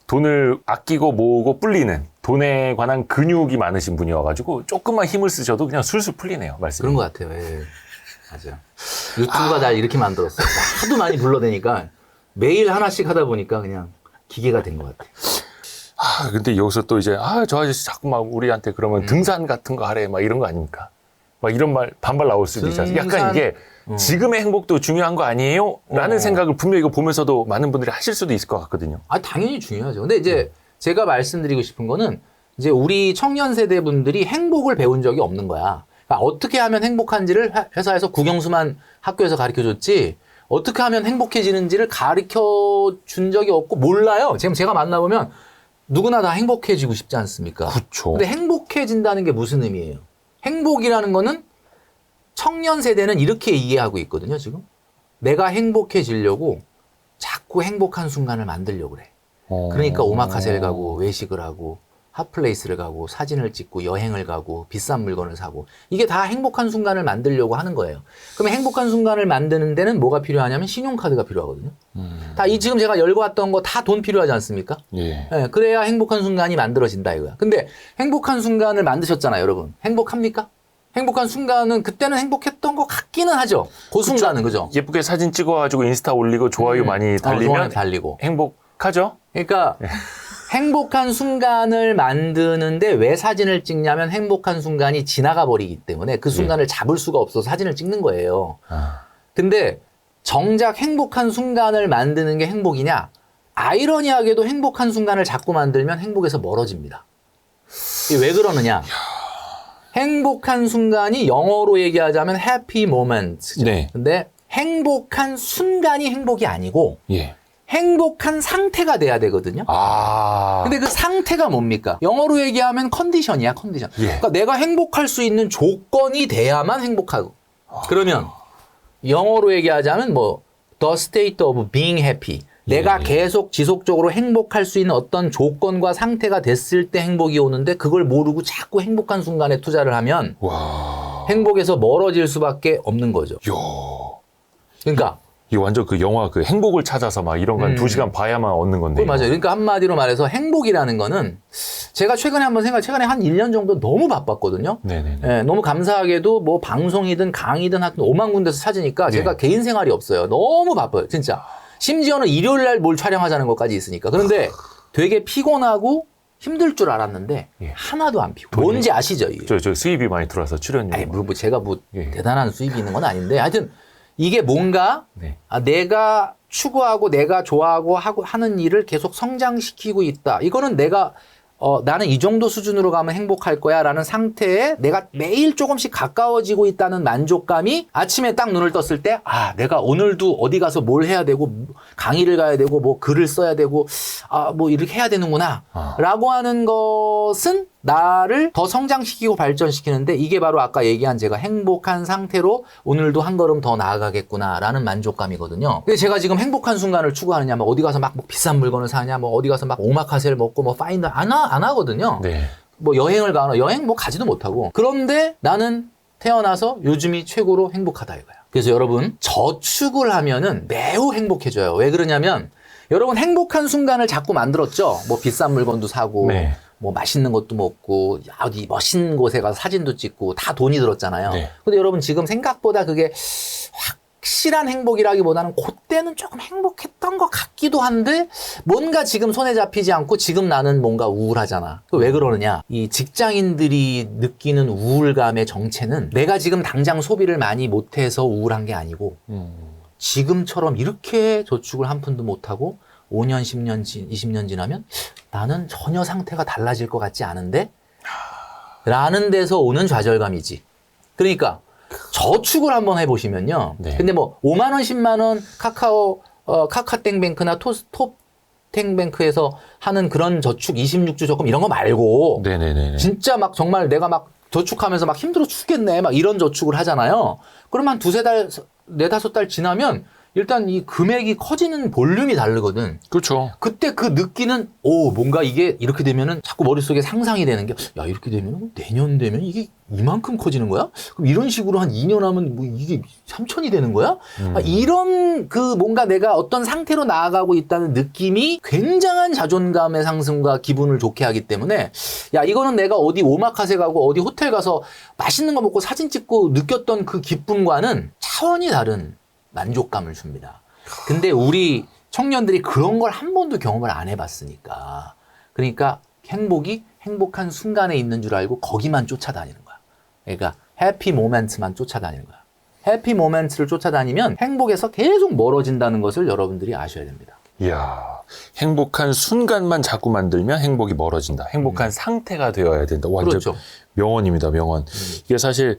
Speaker 2: 돈을 아끼고 모으고 불리는 돈에 관한 근육이 많으신 분이어가지고 조금만 힘을 쓰셔도 그냥 술술 풀리네요. 말씀.
Speaker 3: 그런 것 같아요. 예. 맞아요. 유튜브가 날 이렇게 만들었어요. 하도 많이 불러대니까 매일 하나씩 하다 보니까 그냥 기계가 된 것 같아요.
Speaker 2: 근데 여기서 또 이제 저 아저씨 자꾸 막 우리한테 그러면 등산 같은 거 하래 막 이런 거 아닙니까? 막 이런 말 반발 나올 수도 있잖아요. 약간 이게 지금의 행복도 중요한 거 아니에요? 라는 생각을 분명히 이거 보면서도 많은 분들이 하실 수도 있을 것 같거든요.
Speaker 3: 당연히 중요하죠. 근데 이제 제가 말씀드리고 싶은 거는 이제 우리 청년 세대 분들이 행복을 배운 적이 없는 거야. 그러니까 어떻게 하면 행복한지를 회사에서 국영수만 학교에서 가르쳐 줬지 어떻게 하면 행복해지는지를 가르쳐 준 적이 없고 몰라요. 지금 제가 만나보면 누구나 다 행복해지고 싶지 않습니까?
Speaker 2: 그렇죠.
Speaker 3: 근데 행복해진다는 게 무슨 의미예요? 행복이라는 거는 청년 세대는 이렇게 이해하고 있거든요, 지금. 내가 행복해지려고 자꾸 행복한 순간을 만들려고 그래. 그러니까 오마카세를 가고 외식을 하고 핫플레이스를 가고 사진을 찍고 여행을 가고 비싼 물건을 사고 이게 다 행복한 순간을 만들려고 하는 거예요. 그러면 행복한 순간을 만드는 데는 뭐가 필요하냐면 신용카드가 필요하거든요. 다 이 지금 제가 열고 왔던 거 다 돈 필요하지 않습니까?
Speaker 2: 예.
Speaker 3: 네, 그래야 행복한 순간이 만들어진다 이거야. 근데 행복한 순간을 만드셨잖아요, 여러분. 행복합니까? 행복한 순간은 그때는 행복했던 것 같기는 하죠. 그 순간은 그죠?
Speaker 2: 예쁘게 사진 찍어가지고 인스타 올리고 좋아요 많이 달리면
Speaker 3: 좋아요 달리고.
Speaker 2: 행복하죠?
Speaker 3: 그러니까 행복한 순간을 만드는데 왜 사진을 찍냐면 행복한 순간이 지나가 버리기 때문에 그 순간을 잡을 수가 없어서 사진을 찍는 거예요. 근데 정작 행복한 순간을 만드는 게 행복이냐? 아이러니하게도 행복한 순간을 자꾸 만들면 행복에서 멀어집니다. 이게 왜 그러느냐? 행복한 순간이 영어로 얘기하자면 happy moment죠.
Speaker 2: 네.
Speaker 3: 근데 행복한 순간이 행복이 아니고
Speaker 2: 예.
Speaker 3: 행복한 상태가 돼야 되거든요. 근데 그 상태가 뭡니까? 영어로 얘기하면 컨디션이야, 컨디션.
Speaker 2: 예.
Speaker 3: 그러니까 내가 행복할 수 있는 조건이 돼야만 행복하고. 그러면 영어로 얘기하자면 뭐 the state of being happy. 내가 계속 지속적으로 행복할 수 있는 어떤 조건과 상태가 됐을 때 행복이 오는데 그걸 모르고 자꾸 행복한 순간에 투자를 하면
Speaker 2: 와.
Speaker 3: 행복에서 멀어질 수밖에 없는 거죠.
Speaker 2: 요.
Speaker 3: 그러니까
Speaker 2: 이 완전 그 영화 그 행복을 찾아서 막 이런 거 한 2시간 봐야만 얻는 건데.
Speaker 3: 맞아요. 그러니까 한마디로 말해서 행복이라는 거는 제가 최근에 최근에 한 1년 정도 너무 바빴거든요.
Speaker 2: 네네네.
Speaker 3: 예, 너무 감사하게도 뭐 방송이든 강의든 하여튼 5만 군데서 찾으니까 제가 개인 생활이 없어요. 너무 바빠요. 진짜. 심지어는 일요일 날 뭘 촬영하자는 것까지 있으니까. 그런데 되게 피곤하고 힘들 줄 알았는데 하나도 안 피고. 뭔지 아시죠? 이게?
Speaker 2: 저 수입이 많이 들어와서 출연료.
Speaker 3: 아니, 뭐 제가 대단한 수입이 있는 건 아닌데 하여튼 이게 뭔가
Speaker 2: 네.
Speaker 3: 내가 추구하고 내가 좋아하고 하는 일을 계속 성장시키고 있다. 이거는 내가 나는 이 정도 수준으로 가면 행복할 거야 라는 상태에 내가 매일 조금씩 가까워지고 있다는 만족감이 아침에 딱 눈을 떴을 때 내가 오늘도 어디 가서 뭘 해야 되고 강의를 가야 되고 뭐 글을 써야 되고 뭐 이렇게 해야 되는구나 라고 하는 것은 나를 더 성장시키고 발전시키는데 이게 바로 아까 얘기한 제가 행복한 상태로 오늘도 한 걸음 더 나아가겠구나 라는 만족감이거든요. 근데 제가 지금 행복한 순간을 추구하느냐, 뭐 어디 가서 막 뭐 비싼 물건을 사냐, 뭐 어디 가서 막 오마카세를 먹고 뭐 파인더 안 하거든요.
Speaker 2: 네.
Speaker 3: 뭐 여행을 가나, 여행 뭐 가지도 못하고. 그런데 나는 태어나서 요즘이 최고로 행복하다 이거야. 그래서 여러분 저축을 하면은 매우 행복해져요. 왜 그러냐면 여러분 행복한 순간을 자꾸 만들었죠. 뭐 비싼 물건도 사고.
Speaker 2: 네.
Speaker 3: 뭐 맛있는 것도 먹고 어디 멋있는 곳에 가서 사진도 찍고 다 돈이 들었잖아요.
Speaker 2: 네.
Speaker 3: 근데 여러분 지금 생각보다 그게 확실한 행복이라기보다는 그때는 조금 행복했던 것 같기도 한데 뭔가 지금 손에 잡히지 않고 지금 나는 뭔가 우울하잖아. 왜 그러느냐? 이 직장인들이 느끼는 우울감의 정체는 내가 지금 당장 소비를 많이 못해서 우울한 게 아니고 지금처럼 이렇게 저축을 한 푼도 못하고 5년, 10년, 20년 지나면 나는 전혀 상태가 달라질 것 같지 않은데? 라는 데서 오는 좌절감이지. 그러니까 저축을 한번 해보시면요.
Speaker 2: 네.
Speaker 3: 근데 뭐 5만 원, 10만 원 카카오땡뱅크나 톱땡뱅크에서 하는 그런 저축 26주 적금 이런 거 말고
Speaker 2: 네네네.
Speaker 3: 진짜 막 정말 내가 막 저축하면서 막 힘들어 죽겠네 막 이런 저축을 하잖아요. 그러면 한 2-3달, 4-5달 지나면 일단 이 금액이 커지는 볼륨이 다르거든.
Speaker 2: 그렇죠.
Speaker 3: 그때 그 느끼는 뭔가 이게 이렇게 되면은 자꾸 머릿속에 상상이 되는 게 이렇게 되면 내년 되면 이게 이만큼 커지는 거야? 그럼 이런 식으로 한 2년 하면 뭐 이게 3천이 되는 거야? 이런 그 뭔가 내가 어떤 상태로 나아가고 있다는 느낌이 굉장한 자존감의 상승과 기분을 좋게 하기 때문에 이거는 내가 어디 오마카세 가고 어디 호텔 가서 맛있는 거 먹고 사진 찍고 느꼈던 그 기쁨과는 차원이 다른 만족감을 줍니다. 근데 우리 청년들이 그런 걸 한 번도 경험을 안 해봤으니까. 그러니까 행복이 행복한 순간에 있는 줄 알고 거기만 쫓아다니는 거야. 그러니까 해피 모멘트만 쫓아다니는 거야. 해피 모멘트를 쫓아다니면 행복에서 계속 멀어진다는 것을 여러분들이 아셔야 됩니다.
Speaker 2: 이야, 행복한 순간만 자꾸 만들면 행복이 멀어진다. 행복한 상태가 되어야 된다. 완전
Speaker 3: 그렇죠.
Speaker 2: 명언입니다, 명언. 이게 사실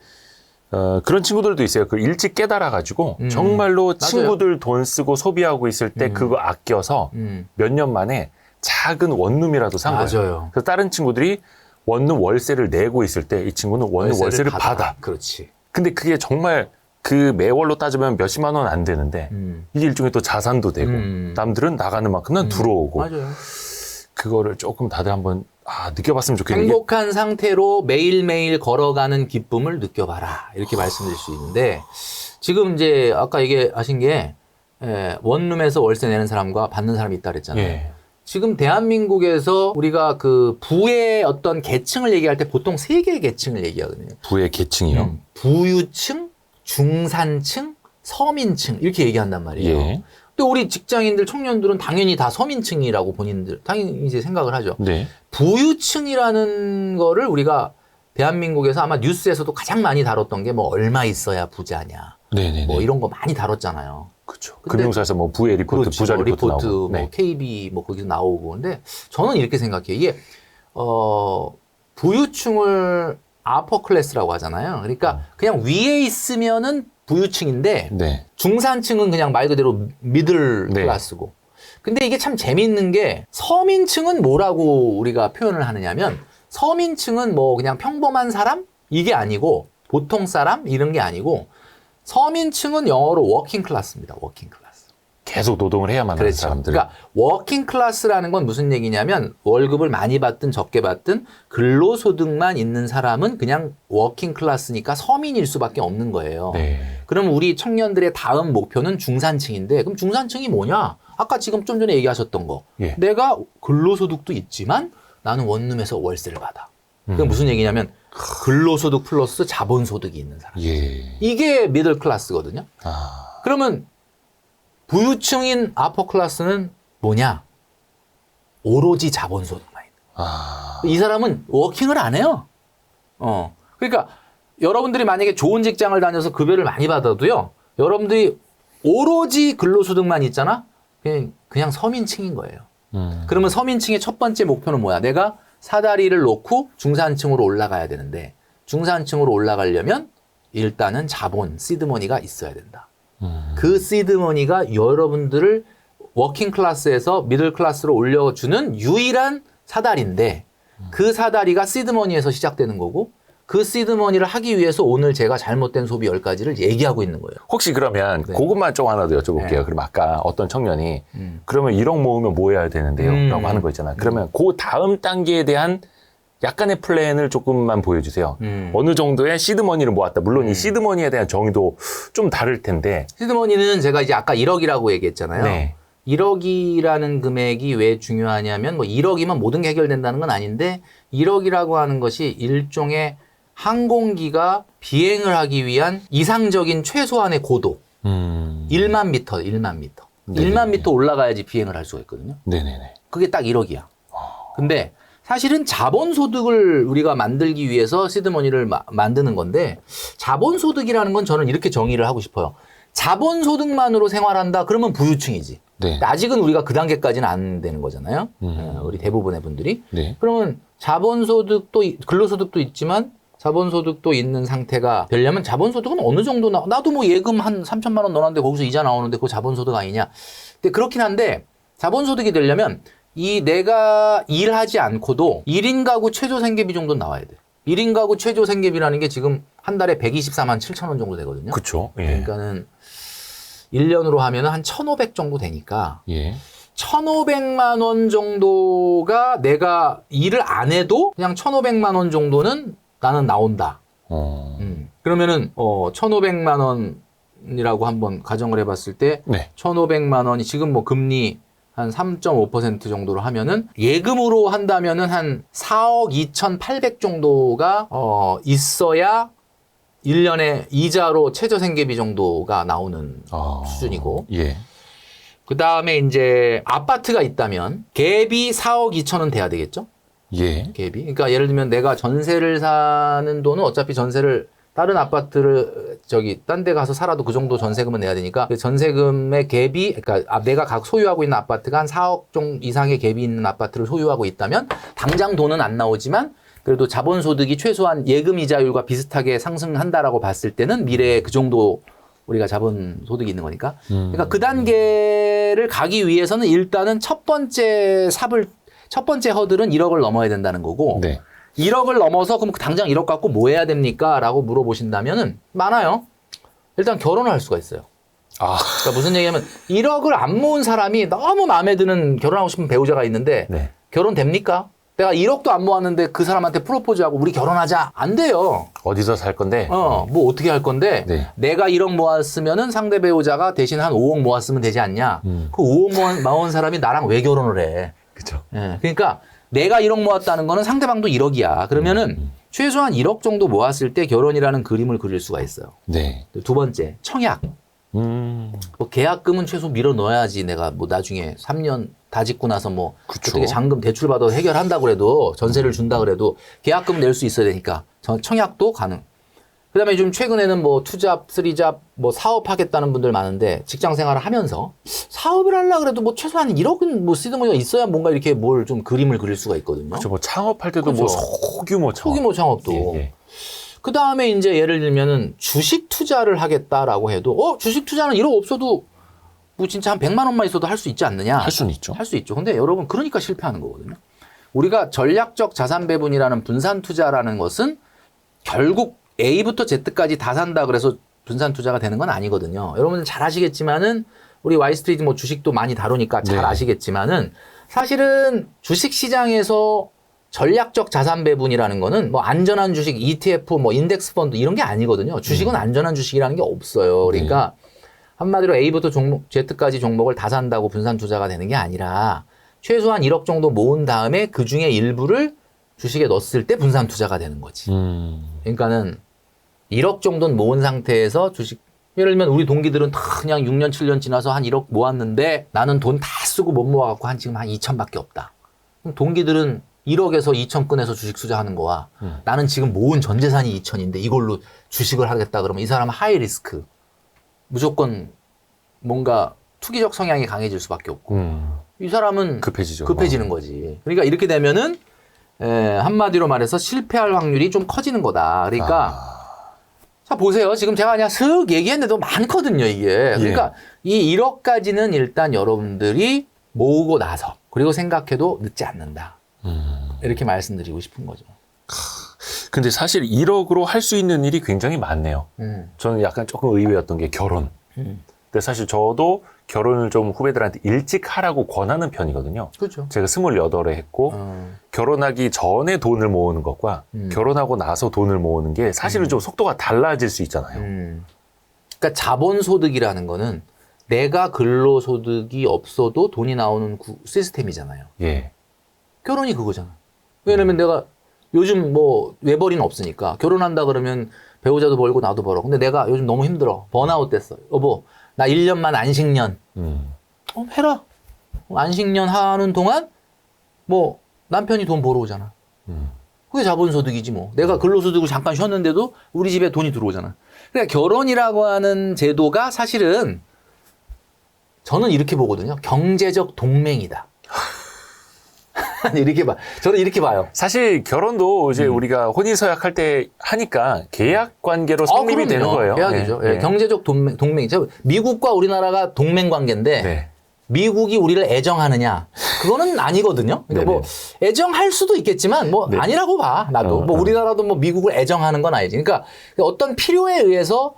Speaker 2: 그런 친구들도 있어요. 그 일찍 깨달아가지고 정말로
Speaker 3: 맞아요.
Speaker 2: 친구들 돈 쓰고 소비하고 있을 때 그거 아껴서 몇 년 만에 작은 원룸이라도 산 거예요.
Speaker 3: 맞아요.
Speaker 2: 그래서 다른 친구들이 원룸 월세를 내고 있을 때 이 친구는 원룸 월세를 받아.
Speaker 3: 그렇지.
Speaker 2: 근데 그게 정말 그 매월로 따지면 몇십만 원 안 되는데 이게 일종의 또 자산도 되고 남들은 나가는 만큼 난 들어오고
Speaker 3: 맞아요.
Speaker 2: 그거를 조금 다들 한번 느껴봤으면 좋겠는 게
Speaker 3: 행복한 상태로 매일매일 걸어가는 기쁨을 느껴봐라. 이렇게 말씀드릴 수 있는데, 지금 이제 아까 얘기하신 게, 원룸에서 월세 내는 사람과 받는 사람이 있다 그랬잖아요.
Speaker 2: 예.
Speaker 3: 지금 대한민국에서 우리가 그 부의 어떤 계층을 얘기할 때 보통 세 개의 계층을 얘기하거든요.
Speaker 2: 부의 계층이요.
Speaker 3: 부유층, 중산층, 서민층 이렇게 얘기한단 말이에요.
Speaker 2: 예.
Speaker 3: 또 우리 직장인들, 청년들은 당연히 다 서민층이라고 본인들 당연히 이제 생각을 하죠.
Speaker 2: 네.
Speaker 3: 부유층이라는 거를 우리가 대한민국에서 아마 뉴스에서도 가장 많이 다뤘던 게 뭐 얼마 있어야 부자냐,
Speaker 2: 네네네.
Speaker 3: 뭐 이런 거 많이 다뤘잖아요.
Speaker 2: 그렇죠.
Speaker 3: 근데-
Speaker 2: 금융사에서 뭐 부의 리포트,
Speaker 3: 그렇지,
Speaker 2: 부자
Speaker 3: 뭐
Speaker 2: 리포트,
Speaker 3: 리포트,
Speaker 2: 나오고.
Speaker 3: 뭐
Speaker 2: 네.
Speaker 3: KB 뭐 거기서 나오고. 근데 저는 이렇게 생각해요. 이게 부유층을 아퍼 클래스라고 하잖아요. 그러니까 그냥 위에 있으면은 부유층인데
Speaker 2: 네.
Speaker 3: 중산층은 그냥 말 그대로 미들
Speaker 2: 네.
Speaker 3: 클래스고. 근데 이게 참 재밌는 게 서민층은 뭐라고 우리가 표현을 하느냐면 서민층은 뭐 그냥 평범한 사람? 이게 아니고 보통 사람? 이런 게 아니고 서민층은 영어로 워킹 클래스입니다. 워킹 클래스.
Speaker 2: 계속 노동을 해야만 하는
Speaker 3: 그렇죠.
Speaker 2: 사람들.
Speaker 3: 그러니까 워킹 클래스라는 건 무슨 얘기냐면 월급을 많이 받든 적게 받든 근로소득만 있는 사람은 그냥 워킹 클래스니까 서민일 수밖에 없는 거예요.
Speaker 2: 네.
Speaker 3: 그럼 우리 청년들의 다음 목표는 중산층인데 그럼 중산층이 뭐냐? 아까 지금 좀 전에 얘기하셨던 거.
Speaker 2: 예.
Speaker 3: 내가 근로소득도 있지만 나는 원룸에서 월세를 받아. 그게 무슨 얘기냐면 근로소득 플러스 자본소득이 있는 사람.
Speaker 2: 예.
Speaker 3: 이게 미들 클래스거든요. 그러면 부유층인 아퍼 클래스는 뭐냐? 오로지 자본소득만 있는. 이 사람은 워킹을 안 해요. 그러니까 여러분들이 만약에 좋은 직장을 다녀서 급여를 많이 받아도요. 여러분들이 오로지 근로소득만 있잖아. 그냥 서민층인 거예요. 그러면 서민층의 첫 번째 목표는 뭐야? 내가 사다리를 놓고 중산층으로 올라가야 되는데 중산층으로 올라가려면 일단은 자본, 시드머니가 있어야 된다. 그 시드머니가 여러분들을 워킹 클래스에서 미들 클래스로 올려주는 유일한 사다리인데 그 사다리가 시드머니에서 시작되는 거고 그 시드머니를 하기 위해서 오늘 제가 잘못된 소비 10가지를 얘기하고 있는 거예요.
Speaker 2: 혹시 그러면
Speaker 3: 네.
Speaker 2: 그것만 좀 하나 더 여쭤볼게요.
Speaker 3: 네.
Speaker 2: 그럼 아까 어떤 청년이 그러면 1억 모으면 뭐 해야 되는데요? 라고 하는 거 있잖아요. 그러면 그 다음 단계에 대한 약간의 플랜을 조금만 보여주세요. 어느 정도의 시드머니를 모았다. 물론 이 시드머니에 대한 정의도 좀 다를 텐데.
Speaker 3: 시드머니는 제가 이제 아까 1억이라고 얘기했잖아요.
Speaker 2: 네.
Speaker 3: 1억이라는 금액이 왜 중요하냐면 뭐 1억이면 모든 게 해결된다는 건 아닌데 1억이라고 하는 것이 일종의 항공기가 비행을 하기 위한 이상적인 최소한의 고도. 1만 미터, 1만 미터.
Speaker 2: 네네네.
Speaker 3: 1만 미터 올라가야지 비행을 할 수가 있거든요.
Speaker 2: 네네네.
Speaker 3: 그게 딱 1억이야. 근데 사실은 자본소득을 우리가 만들기 위해서 시드머니를 만드는 건데 자본소득이라는 건 저는 이렇게 정의를 하고 싶어요. 자본소득만으로 생활한다? 그러면 부유층이지.
Speaker 2: 네.
Speaker 3: 아직은 우리가 그 단계까지는 안 되는 거잖아요. 우리 대부분의 분들이.
Speaker 2: 네.
Speaker 3: 그러면 자본소득도 근로소득도 있지만 자본소득도 있는 상태가 되려면 자본소득은 어느 정도 나도 뭐 예금 한 3천만 원 넣었는데 거기서 이자 나오는데 그거 자본소득 아니냐. 근데 그렇긴 한데 자본소득이 되려면 이 내가 일하지 않고도 1인 가구 최저 생계비 정도는 나와야 돼. 1인 가구 최저 생계비라는 게 지금 한 달에 124만 7천 원 정도 되거든요.
Speaker 2: 그쵸. 예.
Speaker 3: 그러니까는 1년으로 하면은 한 1,500 정도 되니까
Speaker 2: 예.
Speaker 3: 1,500만 원 정도가 내가 일을 안 해도 그냥 1,500만 원 정도는 나는 나온다. 그러면은 1,500만 원이라고 한번 가정을 해봤을 때
Speaker 2: 네.
Speaker 3: 1,500만 원이 지금 뭐 금리 한 3.5% 정도로 하면은 예금으로 한다면은 한 4억 2,800 정도가 있어야 1년에 이자로 최저 생계비 정도가 나오는 수준이고.
Speaker 2: 예.
Speaker 3: 그 다음에 이제 아파트가 있다면 갭이 4억 2천은 돼야 되겠죠?
Speaker 2: 예.
Speaker 3: 갭이. 그러니까 예를 들면 내가 전세를 사는 돈은 어차피 전세를 다른 아파트를 딴 데 가서 살아도 그 정도 전세금은 내야 되니까 그 전세금의 갭이 그러니까 내가 소유하고 있는 아파트가 한 4억 정도 이상의 갭이 있는 아파트를 소유하고 있다면 당장 돈은 안 나오지만 그래도 자본소득이 최소한 예금 이자율과 비슷하게 상승한다라고 봤을 때는 미래에 그 정도 우리가 자본소득이 있는 거니까. 그러니까 그 단계를 가기 위해서는 일단은 첫 번째 허들은 1억을 넘어야 된다는 거고.
Speaker 2: 네.
Speaker 3: 1억을 넘어서 그럼 당장 1억 갖고 뭐 해야 됩니까? 라고 물어보신다면은 많아요. 일단 결혼을 할 수가 있어요. 그러니까 무슨 얘기냐면 1억을 안 모은 사람이 너무 마음에 드는 결혼하고 싶은 배우자가 있는데
Speaker 2: 네.
Speaker 3: 결혼 됩니까? 내가 1억도 안 모았는데 그 사람한테 프로포즈하고 우리 결혼하자. 안 돼요.
Speaker 2: 어디서 살 건데?
Speaker 3: 뭐 어떻게 할 건데
Speaker 2: 네.
Speaker 3: 내가 1억 모았으면은 상대 배우자가 대신 한 5억 모았으면 되지 않냐. 그 5억 모은 사람이 나랑 왜 결혼을 해.
Speaker 2: 그쵸.
Speaker 3: 예, 그러니까 내가 1억 모았다는 거는 상대방도 1억이야. 그러면은 최소한 1억 정도 모았을 때 결혼이라는 그림을 그릴 수가 있어요.
Speaker 2: 네.
Speaker 3: 두 번째, 청약. 뭐 계약금은 최소 밀어 넣어야지 내가 뭐 나중에 3년 다 짓고 나서 뭐
Speaker 2: 그쵸.
Speaker 3: 어떻게 잔금 대출 받아 해결한다고 그래도 전세를 준다 그래도 계약금 낼 수 있어야 되니까 청약도 가능. 그다음에 좀 최근에는 뭐 투잡, 쓰리잡, 뭐 사업하겠다는 분들 많은데 직장 생활을 하면서 사업을 하려 그래도 뭐 최소한 1억은 뭐 쓰드머니가 있어야 뭔가 이렇게 뭘 좀 그림을 그릴 수가 있거든요.
Speaker 2: 그렇죠. 뭐 창업할 때도
Speaker 3: 그쵸.
Speaker 2: 뭐 소규모 창업.
Speaker 3: 소규모 창업도.
Speaker 2: 예, 예.
Speaker 3: 그 다음에 이제 예를 들면은 주식 투자를 하겠다라고 해도 주식 투자는 1억 없어도 뭐 진짜 한 100만 원만 있어도 할 수 있지 않느냐?
Speaker 2: 할 수는 있죠.
Speaker 3: 할 수 있죠. 근데 여러분 그러니까 실패하는 거거든요. 우리가 전략적 자산 배분이라는 분산 투자라는 것은 결국 A부터 Z까지 다 산다 그래서 분산 투자가 되는 건 아니거든요. 여러분들 잘 아시겠지만은 우리 와이스트리트 뭐 주식도 많이 다루니까 잘
Speaker 2: 네.
Speaker 3: 아시겠지만은 사실은 주식 시장에서 전략적 자산 배분이라는 거는 뭐 안전한 주식, ETF, 뭐 인덱스 펀드 이런 게 아니거든요. 주식은 안전한 주식이라는 게 없어요. 그러니까 한마디로 A부터 종목, Z까지 종목을 다 산다고 분산 투자가 되는 게 아니라 최소한 1억 정도 모은 다음에 그 중에 일부를 주식에 넣었을 때 분산 투자가 되는 거지. 그러니까는 1억 정도는 모은 상태에서 주식, 예를 들면 우리 동기들은 다 그냥 6년, 7년 지나서 한 1억 모았는데 나는 돈 다 쓰고 못 모아갖고 지금 한 2천밖에 없다. 그럼 동기들은 1억에서 2천 꺼내서 주식 투자하는 거와 나는 지금 모은 전 재산이 2천인데 이걸로 주식을 하겠다 그러면 이 사람은 하이 리스크. 무조건 뭔가 투기적 성향이 강해질 수밖에 없고 이 사람은
Speaker 2: 급해지죠.
Speaker 3: 급해지는 거지. 그러니까 이렇게 되면은 한마디로 말해서 실패할 확률이 좀 커지는 거다. 그러니까 자 보세요. 지금 제가 그냥 슥 얘기했는데도 많거든요. 이게. 그러니까 이 1억까지는 일단 여러분들이 모으고 나서 그리고 생각해도 늦지 않는다. 이렇게 말씀드리고 싶은 거죠.
Speaker 2: 근데 사실 1억으로 할 수 있는 일이 굉장히 많네요. 저는 약간 조금 의외였던 게 결혼. 근데 사실 저도 결혼을 좀 후배들한테 일찍 하라고 권하는 편이거든요.
Speaker 3: 그렇죠.
Speaker 2: 제가 28에 했고 결혼하기 전에 돈을 모으는 것과 결혼하고 나서 돈을 모으는 게 사실은 좀 속도가 달라질 수 있잖아요.
Speaker 3: 그러니까 자본소득이라는 거는 내가 근로소득이 없어도 돈이 나오는 시스템이잖아요.
Speaker 2: 예.
Speaker 3: 결혼이 그거잖아. 왜냐면 내가 요즘 뭐 외벌이는 없으니까 결혼한다 그러면 배우자도 벌고 나도 벌어. 근데 내가 요즘 너무 힘들어. 번아웃 됐어. 여보, 나 1년만 안식년. 해라. 안식년 하는 동안 뭐 남편이 돈 벌어오잖아. 그게 자본소득이지 뭐. 내가 근로소득을 잠깐 쉬었는데도 우리 집에 돈이 들어오잖아. 그러니까 결혼이라고 하는 제도가 사실은 저는 이렇게 보거든요. 경제적 동맹이다. 이렇게 봐. 저는 이렇게 봐요.
Speaker 2: 사실 결혼도 이제 우리가 혼인서약할 때 하니까 계약 관계로 성립이 되는 거예요.
Speaker 3: 계약이죠.
Speaker 2: 네.
Speaker 3: 예, 경제적 동맹이죠. 미국과 우리나라가 동맹 관계인데
Speaker 2: 네.
Speaker 3: 미국이 우리를 애정하느냐? 그거는 아니거든요. 그러니까 뭐 애정할 수도 있겠지만 뭐 아니라고 봐. 나도 뭐 우리나라도 뭐 미국을 애정하는 건 아니지. 그러니까 어떤 필요에 의해서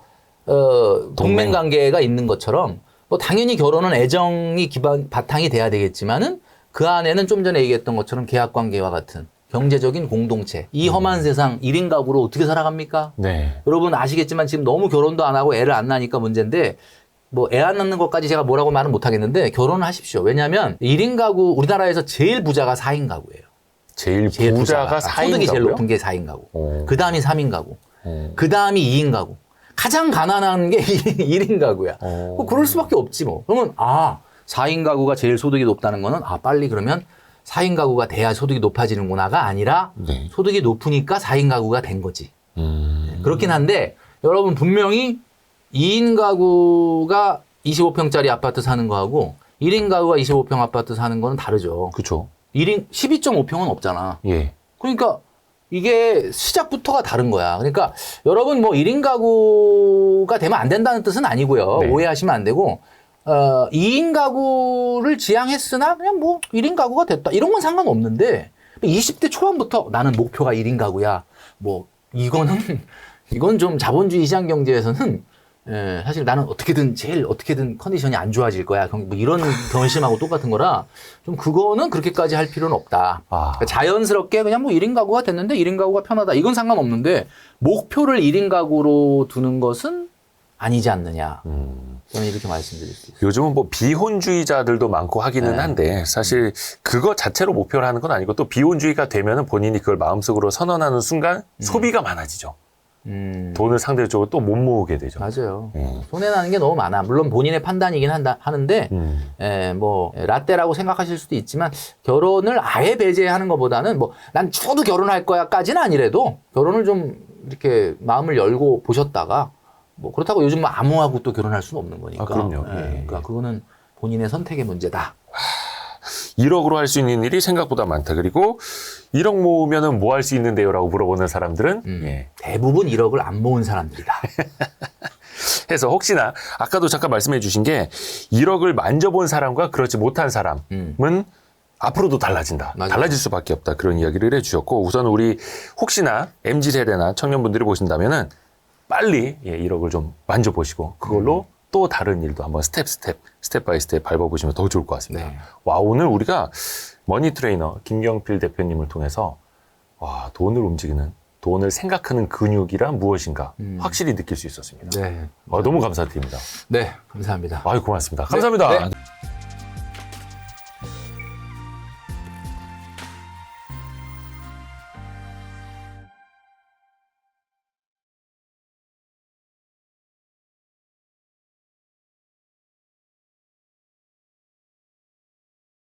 Speaker 3: 동맹 관계가 있는 것처럼 뭐 당연히 결혼은 애정이 바탕이 돼야 되겠지만은 그 안에는 좀 전에 얘기했던 것처럼 계약관계와 같은 경제적인 공동체. 이 험한 세상 1인 가구로 어떻게 살아갑니까?
Speaker 2: 네.
Speaker 3: 여러분 아시겠지만 지금 너무 결혼도 안 하고 애를 안 낳으니까 문제인데 뭐 애 안 낳는 것까지 제가 뭐라고 말은 못 하겠는데 결혼을 하십시오. 왜냐하면 1인 가구 우리나라에서 제일 부자가 4인 가구예요.
Speaker 2: 제일 부자가 4인
Speaker 3: 소득이 제일
Speaker 2: 가구요?
Speaker 3: 높은 게 4인 가구.
Speaker 2: 오.
Speaker 3: 그 다음이 3인 가구. 그 다음이 2인 가구. 가장 가난한 게 1인 가구야. 뭐 그럴 수밖에 없지 뭐. 그러면 4인 가구가 제일 소득이 높다는 거는 빨리 그러면 4인 가구가 돼야 소득이 높아지는구나가 아니라
Speaker 2: 네.
Speaker 3: 소득이 높으니까 4인 가구가 된 거지. 그렇긴 한데 여러분 분명히 2인 가구가 25평짜리 아파트 사는 거하고 1인 가구가 25평 아파트 사는 거는 다르죠.
Speaker 2: 그렇죠.
Speaker 3: 1인 12.5평은 없잖아.
Speaker 2: 예.
Speaker 3: 그러니까 이게 시작부터가 다른 거야. 그러니까 여러분 뭐 1인 가구가 되면 안 된다는 뜻은 아니고요.
Speaker 2: 네.
Speaker 3: 오해하시면 안 되고 2인 가구를 지향했으나 그냥 뭐 1인 가구가 됐다. 이런 건 상관없는데 20대 초반부터 나는 목표가 1인 가구야. 뭐 이건 좀 자본주의 시장 경제에서는 사실 나는 제일 어떻게든 컨디션이 안 좋아질 거야. 뭐 이런 결심하고 똑같은 거라 좀 그거는 그렇게까지 할 필요는 없다. 그러니까 자연스럽게 그냥 뭐 1인 가구가 됐는데 1인 가구가 편하다. 이건 상관없는데 목표를 1인 가구로 두는 것은 아니지 않느냐. 저는 이렇게 말씀드릴 수 있어요.
Speaker 2: 요즘은 뭐 비혼주의자들도 많고 하기는 한데 사실 그거 자체로 목표를 하는 건 아니고 또 비혼주의가 되면은 본인이 그걸 마음속으로 선언하는 순간 소비가 많아지죠. 돈을 상대적으로 또 못 모으게 되죠.
Speaker 3: 맞아요. 손해나는 게 너무 많아. 물론 본인의 판단이긴 하는데, 뭐, 라떼라고 생각하실 수도 있지만, 결혼을 아예 배제하는 것보다는, 뭐, 난 죽어도 결혼할 거야까지는 아니래도, 결혼을 좀 이렇게 마음을 열고 보셨다가, 뭐, 그렇다고 요즘 뭐 아무하고 또 결혼할 수는 없는 거니까.
Speaker 2: 그럼요.
Speaker 3: 그러니까 그거는 본인의 선택의 문제다.
Speaker 2: 1억으로 할 수 있는 일이 생각보다 많다. 그리고 1억 모으면은 뭐 할 수 있는데요? 라고 물어보는 사람들은
Speaker 3: 대부분 1억을 안 모은 사람들이다.
Speaker 2: 해서 혹시나 아까도 잠깐 말씀해 주신 게 1억을 만져본 사람과 그렇지 못한 사람은 앞으로도 달라진다.
Speaker 3: 맞아요.
Speaker 2: 달라질 수밖에 없다. 그런 이야기를 해 주셨고 우선 우리 혹시나 MZ세대나 청년분들이 보신다면은 빨리 1억을 좀 만져보시고 그걸로 또 다른 일도 한번 스텝 바이 스텝 밟아보시면 더 좋을 것 같습니다.
Speaker 3: 네.
Speaker 2: 와, 오늘 우리가 머니 트레이너 김경필 대표님을 통해서 와, 돈을 생각하는 근육이란 무엇인가 확실히 느낄 수 있었습니다.
Speaker 3: 네.
Speaker 2: 너무 감사드립니다.
Speaker 3: 네, 감사합니다.
Speaker 2: 고맙습니다. 감사합니다.
Speaker 3: 네.